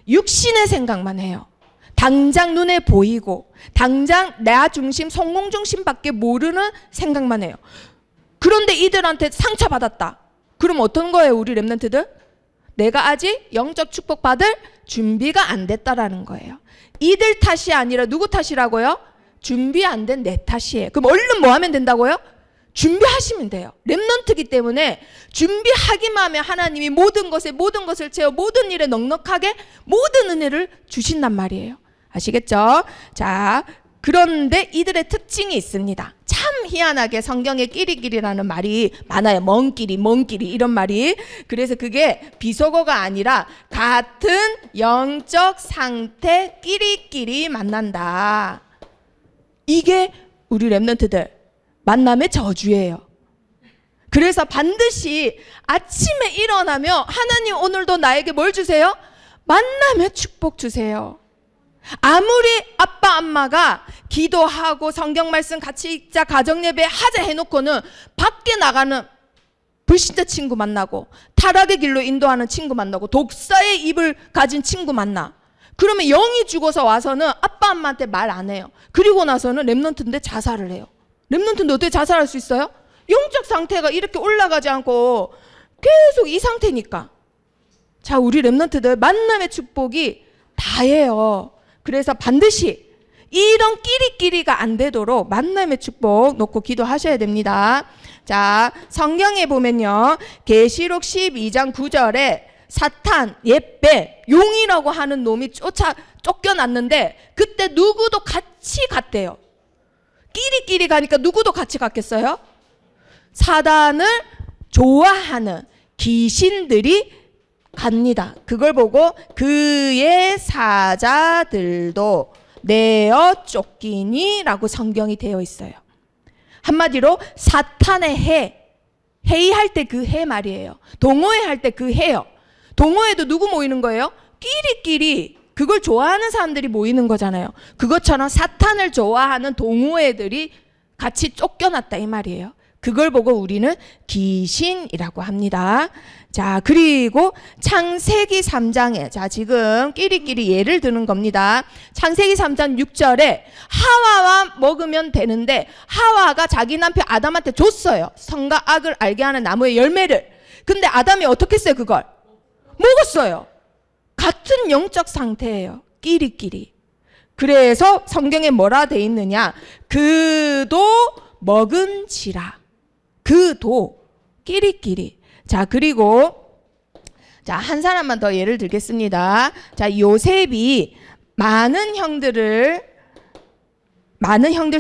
육신의 생각만 해요. 당장 눈에 보이고 당장 나 중심, 성공 중심밖에 모르는 생각만 해요. 그런데 이들한테 상처받았다. 그럼 어떤 거예요, 우리 랩런트들? 내가 아직 영적 축복 받을 준비가 안 됐다라는 거예요. 이들 탓이 아니라 누구 탓이라고요? 준비 안 된 내 탓이에요. 그럼 얼른 뭐 하면 된다고요? 준비하시면 돼요. 렘넌트기 때문에 준비하기만 하면 하나님이 모든 것을 채워 모든 일에 넉넉하게 모든 은혜를 주신단 말이에요. 아시겠죠? 자, 그런데 이들의 특징이 있습니다. 참 희한하게 성경에 끼리끼리라는 말이 많아요. 먼 길이 이런 말이. 그래서 그게 비속어가 아니라 같은 영적 상태 끼리끼리 만난다. 이게 우리 렘넌트들 만남의 저주예요. 그래서 반드시 아침에 일어나며 하나님 오늘도 나에게 뭘 주세요? 만남의 축복 주세요. 아무리 아빠 엄마가 기도하고 성경 말씀 같이 읽자 가정예배 하자 해놓고는 밖에 나가는 불신자 친구 만나고 타락의 길로 인도하는 친구 만나고 독사의 입을 가진 친구 만나. 그러면 영이 죽어서 와서는 아빠 엄마한테 말 안 해요. 그리고 나서는 렘넌트인데 자살을 해요. 렘넌트인데 어떻게 자살할 수 있어요? 영적 상태가 이렇게 올라가지 않고 계속 이 상태니까. 자, 우리 렘넌트들 만남의 축복이 다예요. 그래서 반드시 이런 끼리끼리가 안 되도록 만남의 축복 놓고 기도하셔야 됩니다. 자, 성경에 보면요. 계시록 12장 9절에 사탄, 옛배, 용이라고 하는 놈이 쫓겨났는데 그때 누구도 같이 갔대요. 끼리끼리 가니까 누구도 같이 갔겠어요? 사단을 좋아하는 귀신들이 갑니다. 그걸 보고 그의 사자들도 내어 쫓기니라고 성경이 되어 있어요. 한마디로 사탄의 회의할 때 그 해 말이에요. 동호회 할 때 그 해요. 동호회도 누구 모이는 거예요? 끼리끼리 그걸 좋아하는 사람들이 모이는 거잖아요. 그것처럼 사탄을 좋아하는 동호회들이 같이 쫓겨났다 이 말이에요. 그걸 보고 우리는 귀신이라고 합니다. 자, 그리고 창세기 3장에 자 지금 끼리끼리 예를 드는 겁니다. 창세기 3장 6절에 하와와 먹으면 되는데 하와가 자기 남편 아담한테 줬어요. 선과 악을 알게 하는 나무의 열매를. 근데 아담이 어떻게 했어요? 그걸 먹었어요. 같은 영적 상태예요. 끼리끼리. 그래서 성경에 뭐라 돼 있느냐? 그도 먹은지라. 그도 끼리끼리. 자, 그리고 자, 한 사람만 더 예를 들겠습니다. 자, 요셉이 많은 형들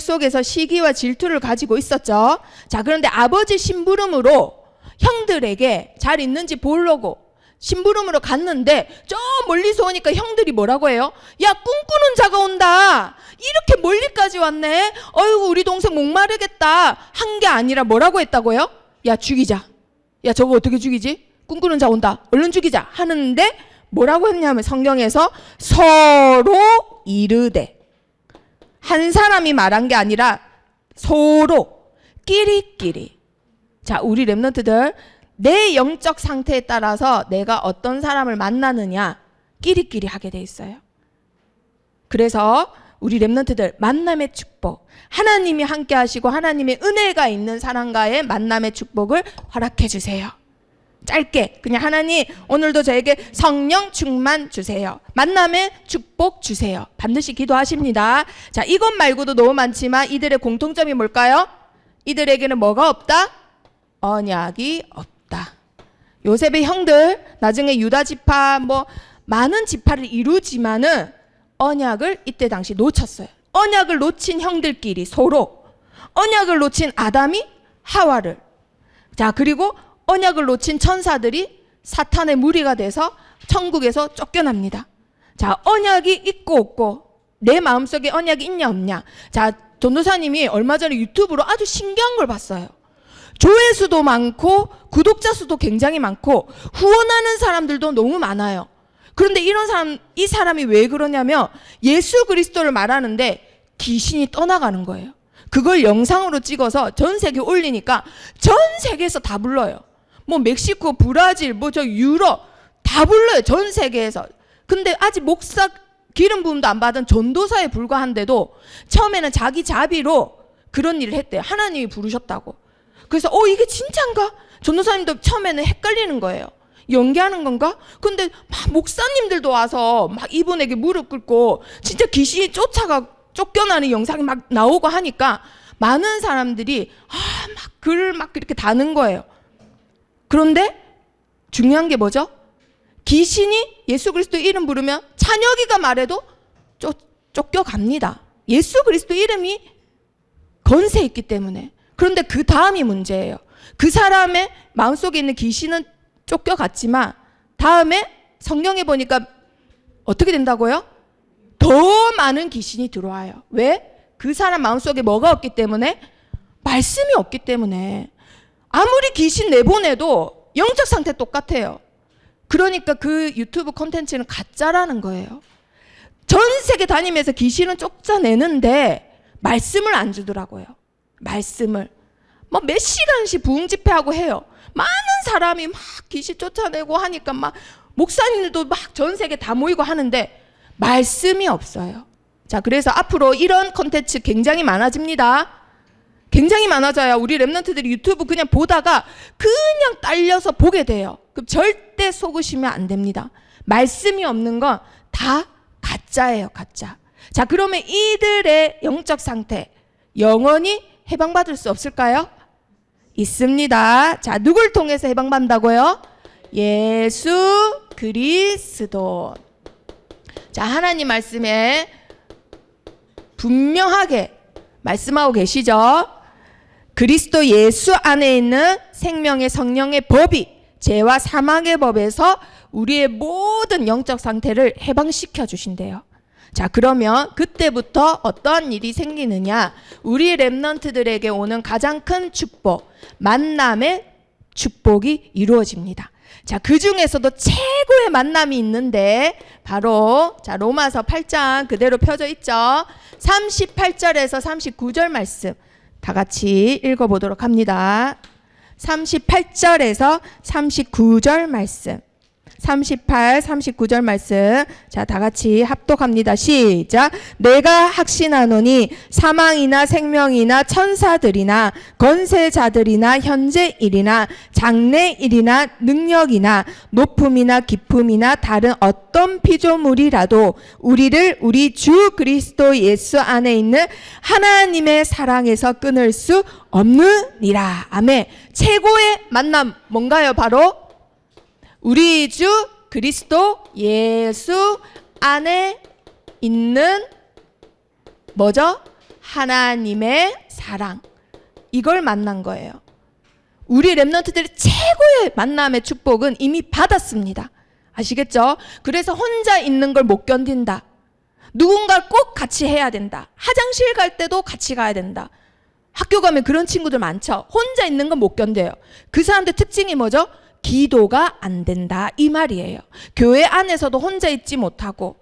속에서 시기와 질투를 가지고 있었죠. 자, 그런데 아버지 심부름으로 형들에게 잘 있는지 보려고 심부름으로 갔는데 저 멀리서 오니까 형들이 뭐라고 해요? 야, 꿈꾸는 자가 온다. 이렇게 멀리까지 왔네. 어이구, 우리 동생 목마르겠다. 한 게 아니라 뭐라고 했다고요? 야, 죽이자. 야, 저거 어떻게 죽이지? 꿈꾸는 자 온다. 얼른 죽이자. 하는데 뭐라고 했냐면 성경에서 서로 이르되. 한 사람이 말한 게 아니라 서로 끼리끼리. 자, 우리 렘넌트들 내 영적 상태에 따라서 내가 어떤 사람을 만나느냐 끼리끼리 하게 돼 있어요. 그래서 우리 렘넌트들 만남의 축복, 하나님이 함께 하시고 하나님의 은혜가 있는 사람과의 만남의 축복을 허락해 주세요. 짧게 그냥 하나님 오늘도 저에게 성령 충만 주세요. 만남의 축복 주세요. 반드시 기도하십니다. 자, 이것 말고도 너무 많지만 이들의 공통점이 뭘까요? 이들에게는 뭐가 없다? 언약이 없다. 요셉의 형들 나중에 유다 지파 많은 지파를 이루지만은 언약을 이때 당시 놓쳤어요. 언약을 놓친 형들끼리 서로 언약을 놓친 아담이 하와를. 자, 그리고 언약을 놓친 천사들이 사탄의 무리가 돼서 천국에서 쫓겨납니다. 자, 언약이 있고 없고 내 마음속에 언약이 있냐 없냐. 자, 전도사님이 얼마 전에 유튜브로 아주 신기한 걸 봤어요. 조회수도 많고 구독자 수도 굉장히 많고 후원하는 사람들도 너무 많아요. 그런데 이 사람이 왜 그러냐면 예수 그리스도를 말하는데 귀신이 떠나가는 거예요. 그걸 영상으로 찍어서 전 세계에 올리니까 전 세계에서 다 불러요. 멕시코, 브라질, 유럽 다 불러요. 전 세계에서. 근데 아직 목사 기름 부음도 안 받은 전도사에 불과한데도 처음에는 자기 자비로 그런 일을 했대요. 하나님이 부르셨다고. 그래서 이게 진짠가? 전도사님도 처음에는 헷갈리는 거예요. 연기하는 건가? 근데 막 목사님들도 와서 막 이분에게 무릎 꿇고 진짜 귀신이 쫓겨나는 영상이 막 나오고 하니까 많은 사람들이 막 글을 막 이렇게 다는 거예요. 그런데 중요한 게 뭐죠? 귀신이 예수 그리스도 이름 부르면 찬혁이가 말해도 쫓겨갑니다. 예수 그리스도 이름이 건세 있기 때문에. 그런데 그 다음이 문제예요. 그 사람의 마음속에 있는 귀신은 쫓겨갔지만 다음에 성경에 보니까 어떻게 된다고요? 더 많은 귀신이 들어와요. 왜? 그 사람 마음속에 뭐가 없기 때문에? 말씀이 없기 때문에. 아무리 귀신 내보내도 영적 상태 똑같아요. 그러니까 그 유튜브 콘텐츠는 가짜라는 거예요. 전 세계 다니면서 귀신은 쫓아내는데 말씀을 안 주더라고요. 말씀을. 뭐 몇 시간씩 부흥 집회하고 해요. 많은 사람이 막 귀신 쫓아내고 하니까 막 목사님들도 막 전 세계 다 모이고 하는데 말씀이 없어요. 자, 그래서 앞으로 이런 콘텐츠 굉장히 많아집니다. 굉장히 많아져요. 우리 랩런트들이 유튜브 그냥 보다가 그냥 딸려서 보게 돼요. 그럼 절대 속으시면 안 됩니다. 말씀이 없는 건 다 가짜예요, 가짜. 자, 그러면 이들의 영적 상태 영원히 해방받을 수 없을까요? 있습니다. 자, 누굴 통해서 해방받는다고요? 예수 그리스도. 자, 하나님 말씀에 분명하게 말씀하고 계시죠? 그리스도 예수 안에 있는 생명의 성령의 법이 죄와 사망의 법에서 우리의 모든 영적 상태를 해방시켜 주신대요. 자, 그러면 그때부터 어떤 일이 생기느냐? 우리 랩런트들에게 오는 가장 큰 축복, 만남의 축복이 이루어집니다. 자, 그 중에서도 최고의 만남이 있는데 바로 자, 로마서 8장 그대로 펴져 있죠. 38절에서 39절 말씀 다 같이 읽어보도록 합니다. 38절에서 39절 말씀. 38, 39절 말씀. 자, 다 같이 합독합니다. 시작. 내가 확신하노니 사망이나 생명이나 천사들이나 권세자들이나 현재일이나 장래일이나 능력이나 높음이나 깊음이나 다른 어떤 피조물이라도 우리를 우리 주 그리스도 예수 안에 있는 하나님의 사랑에서 끊을 수 없느니라. 아멘. 최고의 만남 뭔가요? 바로 우리 주 그리스도 예수 안에 있는 뭐죠? 하나님의 사랑. 이걸 만난 거예요. 우리 랩런트들이 최고의 만남의 축복은 이미 받았습니다. 아시겠죠? 그래서 혼자 있는 걸 못 견딘다. 누군가 꼭 같이 해야 된다. 화장실 갈 때도 같이 가야 된다. 학교 가면 그런 친구들 많죠. 혼자 있는 건 못 견뎌요. 그 사람들 특징이 뭐죠? 기도가 안 된다 이 말이에요. 교회 안에서도 혼자 있지 못하고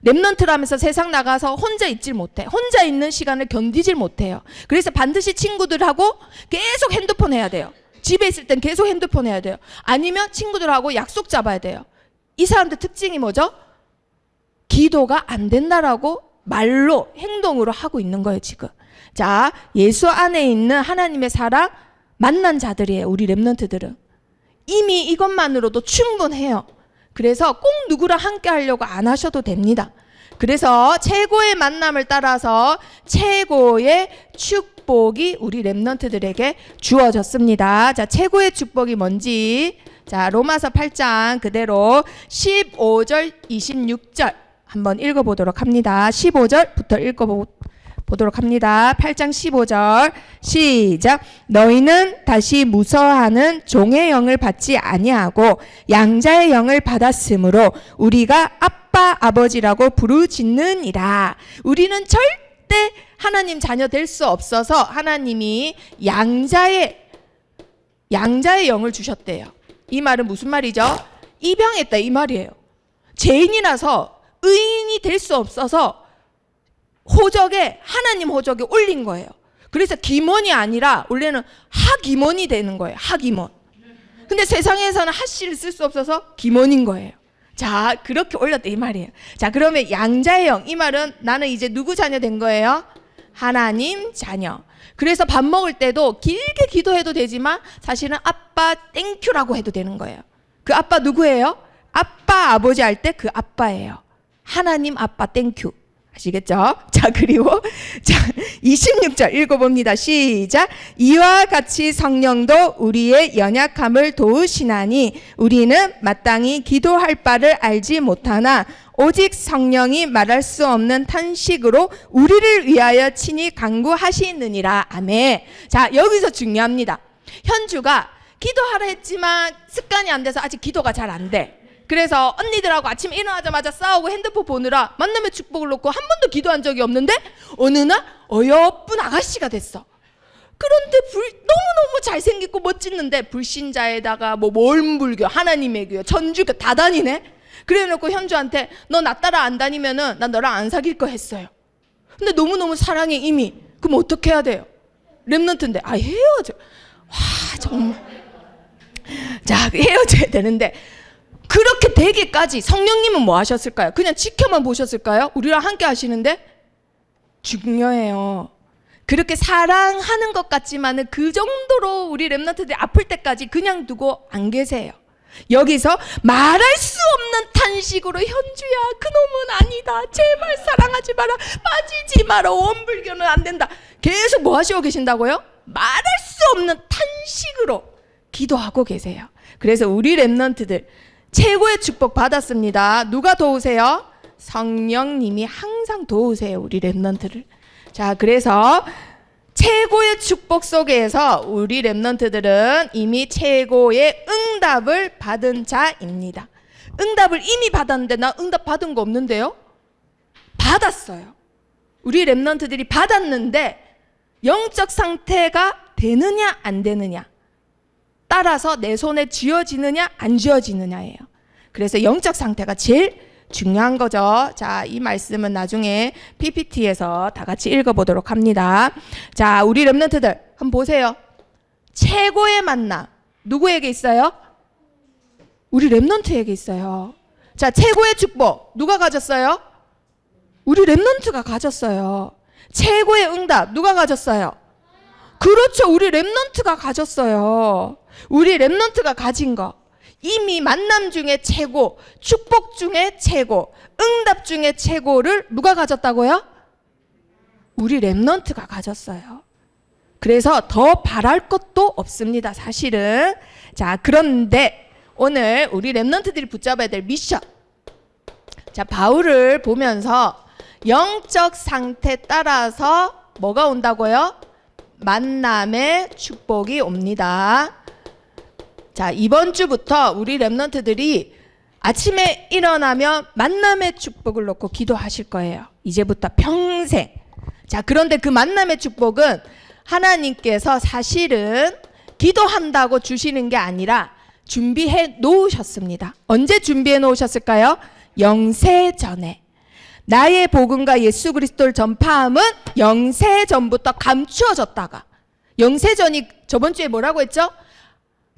랩런트라면서 세상 나가서 혼자 있질 못해. 혼자 있는 시간을 견디질 못해요. 그래서 반드시 친구들하고 계속 핸드폰 해야 돼요. 집에 있을 땐 계속 핸드폰 해야 돼요. 아니면 친구들하고 약속 잡아야 돼요. 이 사람들 특징이 뭐죠? 기도가 안 된다라고 말로 행동으로 하고 있는 거예요 지금. 자, 예수 안에 있는 하나님의 사랑 만난 자들이에요. 우리 랩런트들은 이미 이것만으로도 충분해요. 그래서 꼭 누구랑 함께 하려고 안 하셔도 됩니다. 그래서 최고의 만남을 따라서 최고의 축복이 우리 랩런트들에게 주어졌습니다. 자, 최고의 축복이 뭔지 자, 로마서 8장 그대로 15절 26절 한번 읽어보도록 합니다. 15절부터 읽어보도록 합니다. 8장 15절 시작. 너희는 다시 무서워하는 종의 영을 받지 아니하고 양자의 영을 받았으므로 우리가 아빠 아버지라고 부르짖느니라. 우리는 절대 하나님 자녀 될 수 없어서 하나님이 양자의 영을 주셨대요. 이 말은 무슨 말이죠? 입양했다 이 말이에요. 죄인이라서 의인이 될 수 없어서 호적에 하나님 호적에 올린 거예요. 그래서 김원이 아니라 원래는 하김원이 되는 거예요. 하김원. 근데 세상에서는 하씨를 쓸 수 없어서 김원인 거예요. 자, 그렇게 올렸다 이 말이에요. 자, 그러면 양자의 영 이 말은 나는 이제 누구 자녀 된 거예요? 하나님 자녀. 그래서 밥 먹을 때도 길게 기도해도 되지만 사실은 아빠 땡큐라고 해도 되는 거예요. 그 아빠 누구예요? 아빠 아버지 할 때 그 아빠예요. 하나님 아빠 땡큐. 아시겠죠? 자, 그리고 자 26절 읽어봅니다. 시작. 이와 같이 성령도 우리의 연약함을 도우시나니 우리는 마땅히 기도할 바를 알지 못하나 오직 성령이 말할 수 없는 탄식으로 우리를 위하여 친히 간구하시느니라. 아멘. 자, 여기서 중요합니다. 현주가 기도하라 했지만 습관이 안 돼서 아직 기도가 잘 안 돼. 그래서 언니들하고 아침에 일어나자마자 싸우고 핸드폰 보느라 만남의 축복을 놓고 한 번도 기도한 적이 없는데 어느 날 어여쁜 아가씨가 됐어. 그런데 너무너무 잘생기고 멋짓는데 불신자에다가 뭐 몰불교, 하나님의 교회, 천주교 다 다니네. 그래놓고 현주한테 너 나 따라 안 다니면은 난 너랑 안 사귈 거 했어요. 근데 너무너무 사랑해 이미. 그럼 어떻게 해야 돼요? 랩런트인데 헤어져. 와 정말. 자, 헤어져야 되는데 그렇게 되기까지 성령님은 뭐 하셨을까요? 그냥 지켜만 보셨을까요? 우리랑 함께 하시는데? 중요해요. 그렇게 사랑하는 것 같지만은 그 정도로 우리 랩런트들이 아플 때까지 그냥 두고 안 계세요. 여기서 말할 수 없는 탄식으로 현주야 그놈은 아니다. 제발 사랑하지 마라. 빠지지 마라. 원불교는 안 된다. 계속 뭐 하시고 계신다고요? 말할 수 없는 탄식으로 기도하고 계세요. 그래서 우리 랩런트들 최고의 축복 받았습니다. 누가 도우세요? 성령님이 항상 도우세요. 우리 랩런트를. 자, 그래서 최고의 축복 속에서 우리 랩런트들은 이미 최고의 응답을 받은 자입니다. 응답을 이미 받았는데 나 응답 받은 거 없는데요? 받았어요. 우리 랩런트들이 받았는데 영적 상태가 되느냐 안 되느냐 따라서 내 손에 쥐어지느냐 안 쥐어지느냐예요. 그래서 영적 상태가 제일 중요한 거죠. 자, 이 말씀은 나중에 PPT에서 다 같이 읽어보도록 합니다. 자, 우리 랩런트들 한번 보세요. 최고의 만남 누구에게 있어요? 우리 랩런트에게 있어요. 자, 최고의 축복 누가 가졌어요? 우리 랩런트가 가졌어요. 최고의 응답 누가 가졌어요? 그렇죠. 우리 랩런트가 가졌어요. 우리 랩런트가 가진 거 이미 만남 중에 최고, 축복 중에 최고, 응답 중에 최고를 누가 가졌다고요? 우리 랩런트가 가졌어요. 그래서 더 바랄 것도 없습니다. 사실은. 자, 그런데 오늘 우리 랩런트들이 붙잡아야 될 미션. 자, 바울을 보면서 영적 상태 따라서 뭐가 온다고요? 만남의 축복이 옵니다. 자, 이번 주부터 우리 랩런트들이 아침에 일어나면 만남의 축복을 놓고 기도하실 거예요. 이제부터 평생. 자, 그런데 그 만남의 축복은 하나님께서 사실은 기도한다고 주시는 게 아니라 준비해 놓으셨습니다. 언제 준비해 놓으셨을까요? 영세 전에. 나의 복음과 예수 그리스도를 전파함은 영세 전부터 감추어졌다가, 영세 전이 저번 주에 뭐라고 했죠?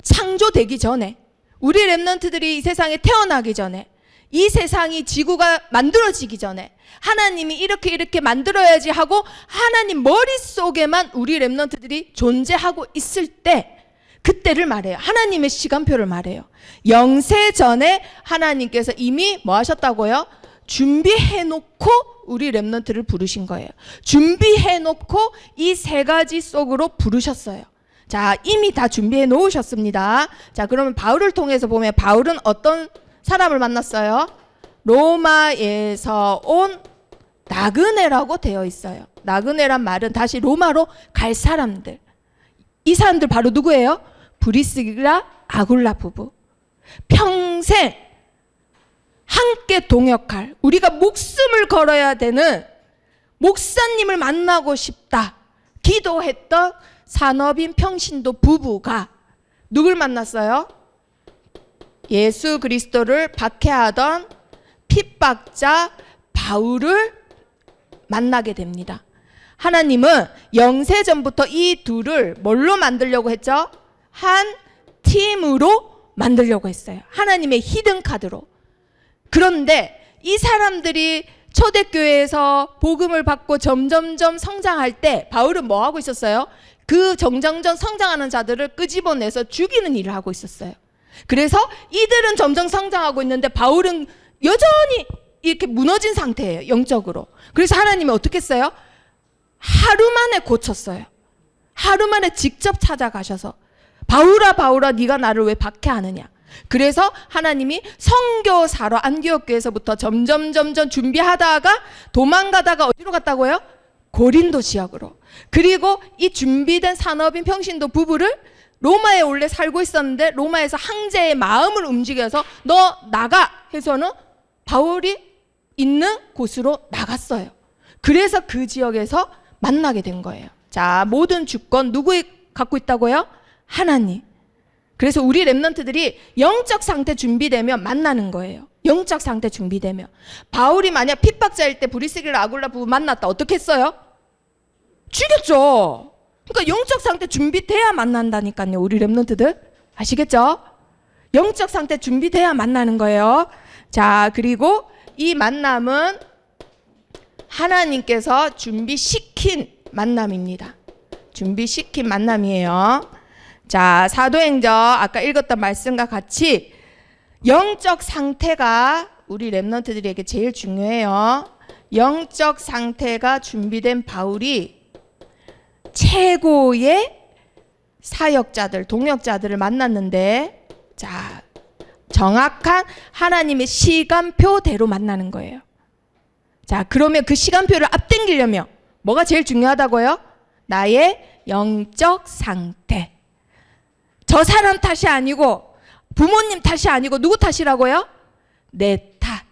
창조되기 전에, 우리 랩런트들이 이 세상에 태어나기 전에, 이 세상이 지구가 만들어지기 전에 하나님이 이렇게 만들어야지 하고 하나님 머릿속에만 우리 랩런트들이 존재하고 있을 때, 그때를 말해요. 하나님의 시간표를 말해요. 영세 전에 하나님께서 이미 뭐 하셨다고요? 준비해놓고 우리 랩런트를 부르신 거예요. 준비해놓고 이 세 가지 속으로 부르셨어요. 자, 이미 다 준비해 놓으셨습니다. 자, 그러면 바울을 통해서 보면 바울은 어떤 사람을 만났어요? 로마에서 온 나그네라고 되어 있어요. 나그네란 말은 다시 로마로 갈 사람들. 이 사람들 바로 누구예요? 브리스길라 아굴라 부부. 평생 함께 동역할, 우리가 목숨을 걸어야 되는 목사님을 만나고 싶다 기도했던 산업인 평신도 부부가 누굴 만났어요? 예수 그리스도를 박해하던 핍박자 바울을 만나게 됩니다. 하나님은 영세전부터 이 둘을 뭘로 만들려고 했죠? 한 팀으로 만들려고 했어요. 하나님의 히든카드로. 그런데 이 사람들이 초대교회에서 복음을 받고 점점점 성장할 때 바울은 뭐 하고 있었어요? 그 점점점 성장하는 자들을 끄집어내서 죽이는 일을 하고 있었어요. 그래서 이들은 점점 성장하고 있는데 바울은 여전히 이렇게 무너진 상태예요, 영적으로. 그래서 하나님이 어떻게 했어요? 하루 만에 고쳤어요. 하루 만에 직접 찾아가셔서 바울아 바울아 네가 나를 왜 박해하느냐. 그래서 하나님이 선교사로 안디옥 교회에서부터 점점 준비하다가 도망가다가 어디로 갔다고요? 고린도 지역으로. 그리고 이 준비된 산업인 평신도 부부를 로마에 원래 살고 있었는데 로마에서 황제의 마음을 움직여서 너 나가 해서는 바울이 있는 곳으로 나갔어요. 그래서 그 지역에서 만나게 된 거예요. 자, 모든 주권 누구 갖고 있다고요? 하나님. 그래서 우리 렘넌트들이 영적 상태 준비되면 만나는 거예요. 영적 상태 준비되면. 바울이 만약 핍박자일 때 브리스길라 아굴라 부부 만났다 어떻게 했어요? 죽였죠. 그러니까 영적 상태 준비돼야 만난다니까요. 우리 렘넌트들 아시겠죠? 영적 상태 준비돼야 만나는 거예요. 자, 그리고 이 만남은 하나님께서 준비시킨 만남입니다. 준비시킨 만남이에요. 자, 사도행전 아까 읽었던 말씀과 같이 영적 상태가 우리 렘넌트들에게 제일 중요해요. 영적 상태가 준비된 바울이 최고의 사역자들, 동역자들을 만났는데, 자, 정확한 하나님의 시간표대로 만나는 거예요. 자, 그러면 그 시간표를 앞당기려면 뭐가 제일 중요하다고요? 나의 영적 상태. 저 사람 탓이 아니고 부모님 탓이 아니고 누구 탓이라고요? 내 탓.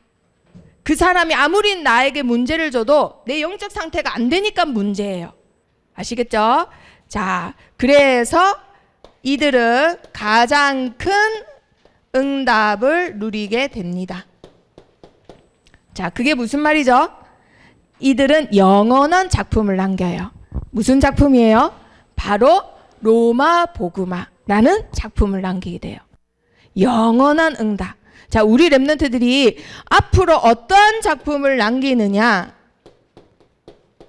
그 사람이 아무리 나에게 문제를 줘도 내 영적 상태가 안 되니까 문제예요. 아시겠죠? 자, 그래서 이들은 가장 큰 응답을 누리게 됩니다. 자, 그게 무슨 말이죠? 이들은 영원한 작품을 남겨요. 무슨 작품이에요? 바로 로마 복음화라는 작품을 남기게 돼요. 영원한 응답. 자, 우리 렘넌트들이 앞으로 어떠한 작품을 남기느냐?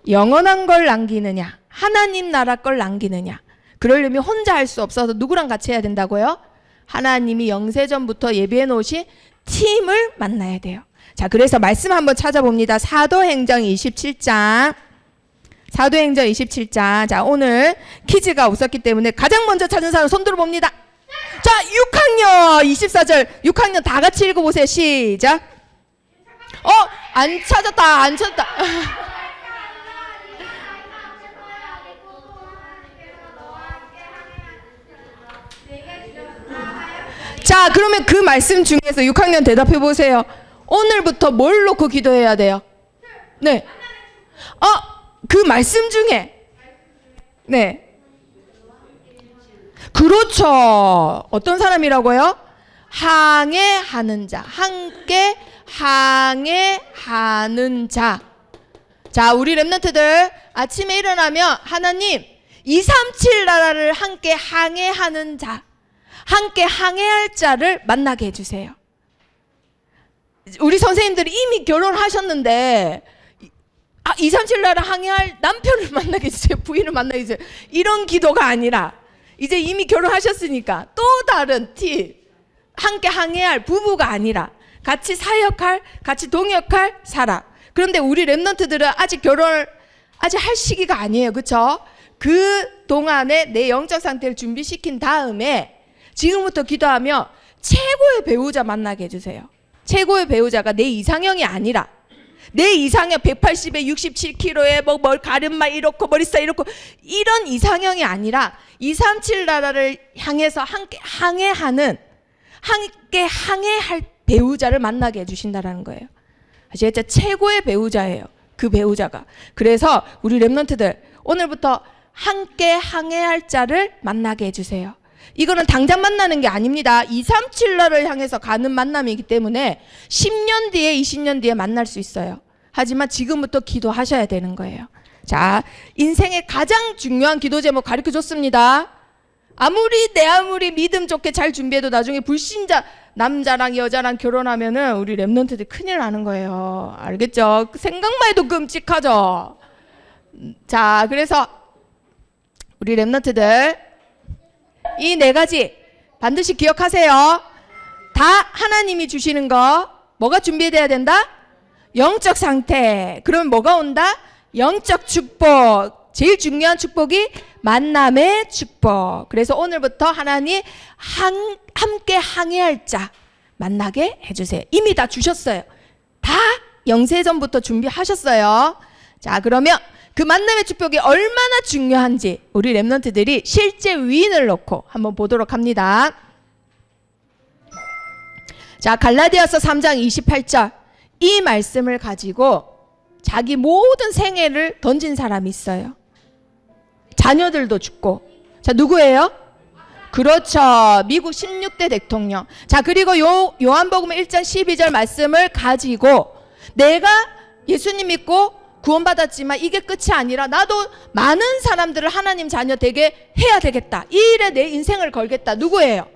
영원한 걸 남기느냐? 하나님 나라 걸 남기느냐? 그러려면 혼자 할 수 없어서 누구랑 같이 해야 된다고요? 하나님이 영세전부터 예비해 놓으신 팀을 만나야 돼요. 자, 그래서 말씀 한번 찾아봅니다. 사도행전 27장. 사도행전 27장. 자, 오늘 퀴즈가 없었기 때문에 가장 먼저 찾은 사람 손 들어봅니다. 자, 6학년 24절 6학년 다 같이 읽어보세요. 시작. 안 찾았다. 안 찾았다. 자, 그러면 그 말씀 중에서 6학년 대답해 보세요. 오늘부터 뭘 놓고 기도해야 돼요? 네. 그 말씀 중에. 네. 그렇죠. 어떤 사람이라고요? 항해하는 자. 함께 항해하는 자. 자, 우리 렘넌트들 아침에 일어나면 하나님 237 나라를 함께 항해하는 자. 함께 항해할 자를 만나게 해주세요. 우리 선생님들이 이미 결혼하셨는데 237 나라 항해할 남편을 만나게 해주세요. 부인을 만나게 해주세요. 이런 기도가 아니라 이제 이미 결혼하셨으니까 또 다른 팀 함께 항해할 부부가 아니라 같이 사역할, 같이 동역할 사람. 그런데 우리 렘넌트들은 아직 결혼을 아직 할 시기가 아니에요. 그렇죠? 그 동안에 내 영적 상태를 준비시킨 다음에 지금부터 기도하며 최고의 배우자 만나게 해주세요. 최고의 배우자가 내 이상형이 아니라 내 이상형 180에 67kg에 뭐 가름마 이렇고 머리 스타일 이렇고 이런 이상형이 아니라 237 나라를 향해서 함께 항해할 배우자를 만나게 해주신다라는 거예요. 아시겠죠? 최고의 배우자예요. 그 배우자가. 그래서 우리 렘넌트들 오늘부터 함께 항해할 자를 만나게 해주세요. 이거는 당장 만나는 게 아닙니다. 237나를 향해서 가는 만남이기 때문에 10년 뒤에 20년 뒤에 만날 수 있어요. 하지만 지금부터 기도하셔야 되는 거예요. 자, 인생의 가장 중요한 기도 제목 가르쳐줬습니다. 아무리 믿음 좋게 잘 준비해도 나중에 불신자 남자랑 여자랑 결혼하면은 우리 렘넌트들이 큰일 나는 거예요. 알겠죠? 생각만 해도 끔찍하죠? 자, 그래서 우리 렘넌트들 이 네 가지 반드시 기억하세요. 다 하나님이 주시는 거. 뭐가 준비돼야 된다? 영적 상태. 그러면 뭐가 온다? 영적 축복. 제일 중요한 축복이 만남의 축복. 그래서 오늘부터 하나님 함께 항해할 자 만나게 해주세요. 이미 다 주셨어요. 다 영세전부터 준비하셨어요. 자, 그러면 그 만남의 축복이 얼마나 중요한지 우리 랩런트들이 실제 위인을 놓고 한번 보도록 합니다. 자, 갈라디아서 3장 28절 이 말씀을 가지고 자기 모든 생애를 던진 사람이 있어요. 자녀들도 죽고. 자, 누구예요? 그렇죠. 미국 16대 대통령. 자, 그리고 요한복음 1장 12절 말씀을 가지고 내가 예수님 믿고 구원받았지만 이게 끝이 아니라 나도 많은 사람들을 하나님 자녀 되게 해야 되겠다. 이 일에 내 인생을 걸겠다. 누구예요?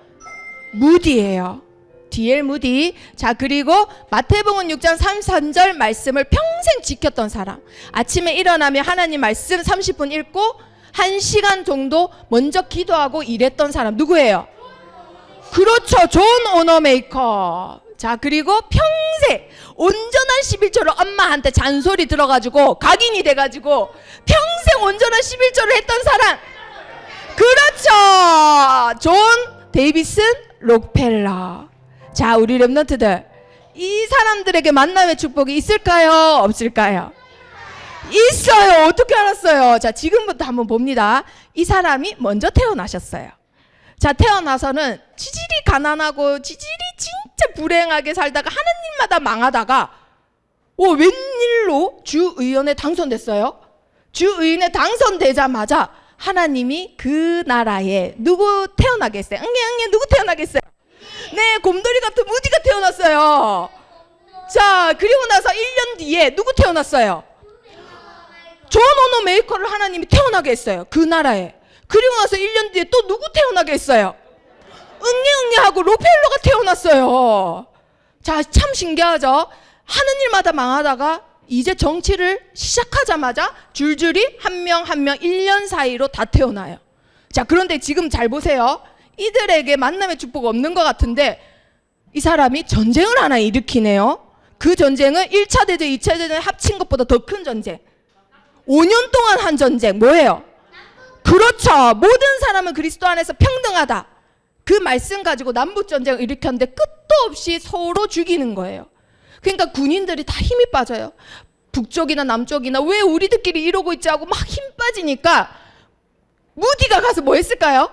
무디예요. D.L. 무디. 자, 그리고 마태복음 6장 33절 말씀을 평생 지켰던 사람. 아침에 일어나면 하나님 말씀 30분 읽고 1시간 정도 먼저 기도하고 일했던 사람. 누구예요? 그렇죠. 존 오너메이커. 자, 그리고 평생 온전한 11조를 엄마한테 잔소리 들어가지고 각인이 돼가지고 평생 온전한 11조를 했던 사람. 그렇죠. 존 데이비슨 록펠러. 자, 우리 랩런트들 이 사람들에게 만남의 축복이 있을까요? 없을까요? 있어요. 어떻게 알았어요? 자, 지금부터 한번 봅니다. 이 사람이 먼저 태어나셨어요. 자, 태어나서는 지질이 가난하고 지질이 진짜 불행하게 살다가 하나님마다 망하다가 웬일로 주의원에 당선됐어요? 주의원에 당선되자마자 하나님이 그 나라에 누구 태어나겠어요? 응애 누구 태어나겠어요? 네, 곰돌이 같은 무디가 태어났어요. 자, 그리고 나서 1년 뒤에 누구 태어났어요? 존 오너 메이커를 하나님이 태어나게 했어요. 그 나라에. 그리고 나서 1년 뒤에 또 누구 태어나게 했어요? 응애하고 로펠러가 태어났어요. 자, 참 신기하죠? 하는 일마다 망하다가 이제 정치를 시작하자마자 줄줄이 한 명 한 명 1년 사이로 다 태어나요. 자, 그런데 지금 잘 보세요. 이들에게 만남의 축복 없는 것 같은데 이 사람이 전쟁을 하나 일으키네요. 그 전쟁은 1차 대전, 2차 대전 합친 것보다 더 큰 전쟁. 5년 동안 한 전쟁. 뭐예요? 그렇죠. 모든 사람은 그리스도 안에서 평등하다. 그 말씀 가지고 남북전쟁을 일으켰는데 끝도 없이 서로 죽이는 거예요. 그러니까 군인들이 다 힘이 빠져요. 북쪽이나 남쪽이나 왜 우리들끼리 이러고 있지 하고 막 힘 빠지니까 무디가 가서 뭐 했을까요?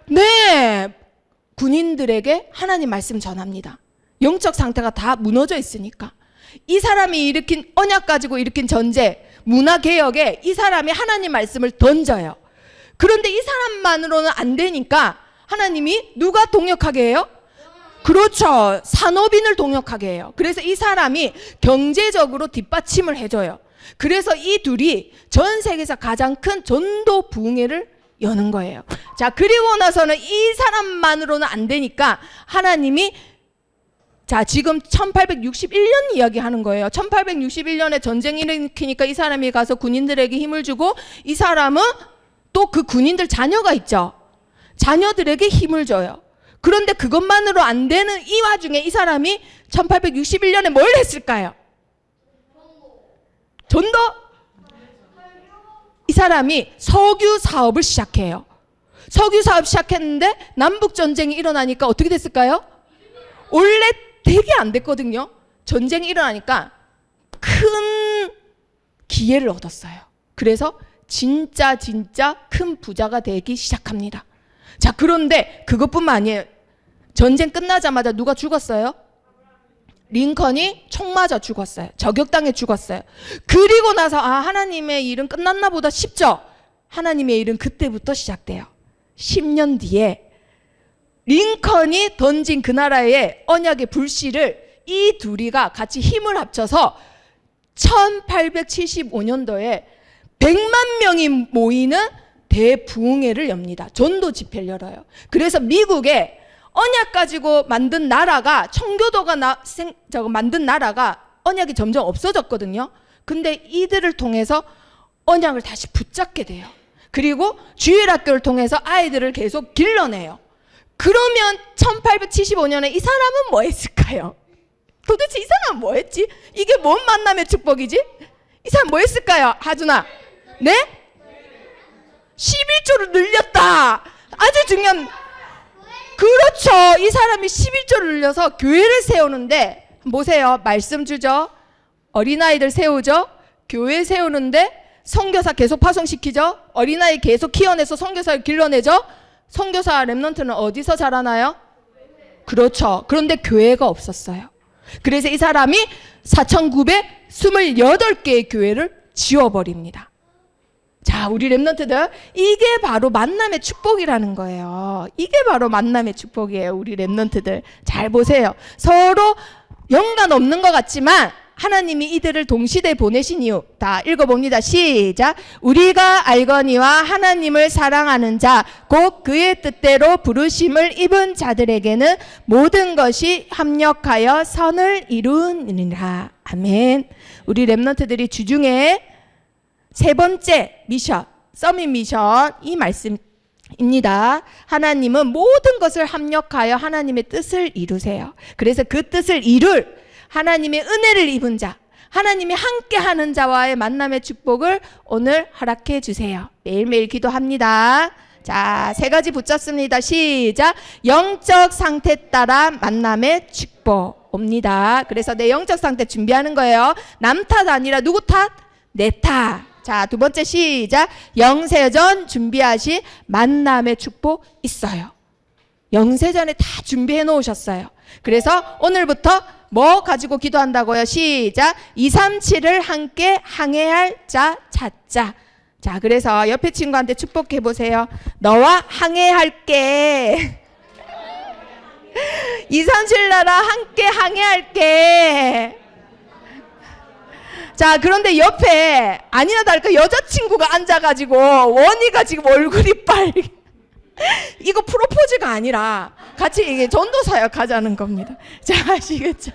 네, 군인들에게 하나님 말씀 전합니다. 영적 상태가 다 무너져 있으니까. 이 사람이 일으킨 언약 가지고 일으킨 전쟁, 문화개혁에 이 사람이 하나님 말씀을 던져요. 그런데 이 사람만으로는 안 되니까 하나님이 누가 동역하게 해요? 그렇죠. 산업인을 동역하게 해요. 그래서 이 사람이 경제적으로 뒷받침을 해줘요. 그래서 이 둘이 전 세계에서 가장 큰 전도 부흥회를 여는 거예요. 자, 그리고 나서는 이 사람만으로는 안 되니까 하나님이 자, 지금 1861년 이야기하는 거예요. 1861년에 전쟁이 일으키니까 이 사람이 가서 군인들에게 힘을 주고 이 사람은 또 그 군인들 자녀가 있죠. 자녀들에게 힘을 줘요. 그런데 그것만으로 안 되는 이 와중에 이 사람이 1861년에 뭘 했을까요? 전도? 이 사람이 석유 사업을 시작해요. 석유 사업 시작했는데 남북 전쟁이 일어나니까 어떻게 됐을까요? 원래 되게 안 됐거든요. 전쟁이 일어나니까 큰 기회를 얻었어요. 그래서 진짜 큰 부자가 되기 시작합니다. 자, 그런데 그것뿐만 아니에요. 전쟁 끝나자마자 누가 죽었어요? 링컨이 총 맞아 죽었어요. 저격당해 죽었어요. 그리고 나서 하나님의 일은 끝났나 보다 싶죠? 하나님의 일은 그때부터 시작돼요. 10년 뒤에 링컨이 던진 그 나라의 언약의 불씨를 이 둘이가 같이 힘을 합쳐서 1875년도에 100만 명이 모이는 대부흥회를 엽니다. 전도 집회를 열어요. 그래서 미국에 언약 가지고 만든 나라가 청교도가 만든 나라가 언약이 점점 없어졌거든요. 근데 이들을 통해서 언약을 다시 붙잡게 돼요. 그리고 주일학교를 통해서 아이들을 계속 길러내요. 그러면 1875년에 이 사람은 뭐 했을까요? 도대체 이 사람은 뭐 했지? 이게 뭔 만남의 축복이지? 이 사람 뭐 했을까요? 하준아. 네? 11조를 늘렸다. 아주 중요한. 그렇죠. 이 사람이 11조를 늘려서 교회를 세우는데, 보세요. 말씀 주죠. 어린아이들 세우죠. 교회 세우는데 선교사 계속 파송시키죠. 어린아이 계속 키워내서 선교사를 길러내죠. 선교사 렘넌트는 어디서 자라나요? 그렇죠. 그런데 교회가 없었어요. 그래서 이 사람이 4,928개의 교회를 지워버립니다. 자, 우리 렘넌트들, 이게 바로 만남의 축복이라는 거예요. 이게 바로 만남의 축복이에요. 우리 렘넌트들 잘 보세요. 서로 연관 없는 것 같지만 하나님이 이들을 동시대에 보내신 이유, 다 읽어봅니다. 시작. 우리가 알거니와 하나님을 사랑하는 자, 곧 그의 뜻대로 부르심을 입은 자들에게는 모든 것이 합력하여 선을 이루느니라. 아멘. 우리 렘넌트들이 주중에 세 번째 미션, 서밋 미션, 이 말씀입니다. 하나님은 모든 것을 합력하여 하나님의 뜻을 이루세요. 그래서 그 뜻을 이룰 하나님의 은혜를 입은 자, 하나님이 함께하는 자와의 만남의 축복을 오늘 허락해 주세요. 매일매일 기도합니다. 자, 세 가지 붙잡습니다. 시작. 영적 상태 따라 만남의 축복 옵니다. 그래서 내 영적 상태 준비하는 거예요. 남 탓 아니라 누구 탓? 내 탓. 자, 두 번째 시작. 영세전 준비하신 만남의 축복 있어요. 영세전에 다 준비해 놓으셨어요. 그래서 오늘부터 뭐 가지고 기도한다고요? 시작. 237을 함께 항해할 자 찾자. 자, 그래서 옆에 친구한테 축복해 보세요. 너와 항해할게. 237 나라 함께 항해할게. 자, 그런데 옆에 아니나 다를까 여자친구가 앉아가지고 원희가 지금 얼굴이 빨개. 이거 프로포즈가 아니라 같이 이게 전도사역 하자는 겁니다. 자, 아시겠죠?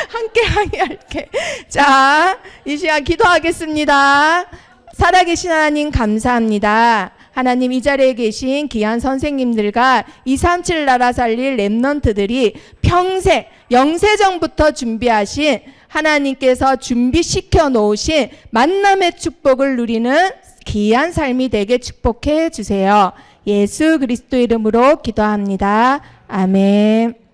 함께 항해할게. 자, 이 시간 기도하겠습니다. 살아계신 하나님 감사합니다. 하나님, 이 자리에 계신 귀한 선생님들과 237 나라 살릴 렘넌트들이 평생 영세전부터 준비하신 하나님께서 준비시켜 놓으신 만남의 축복을 누리는 귀한 삶이 되게 축복해 주세요. 예수 그리스도 이름으로 기도합니다. 아멘.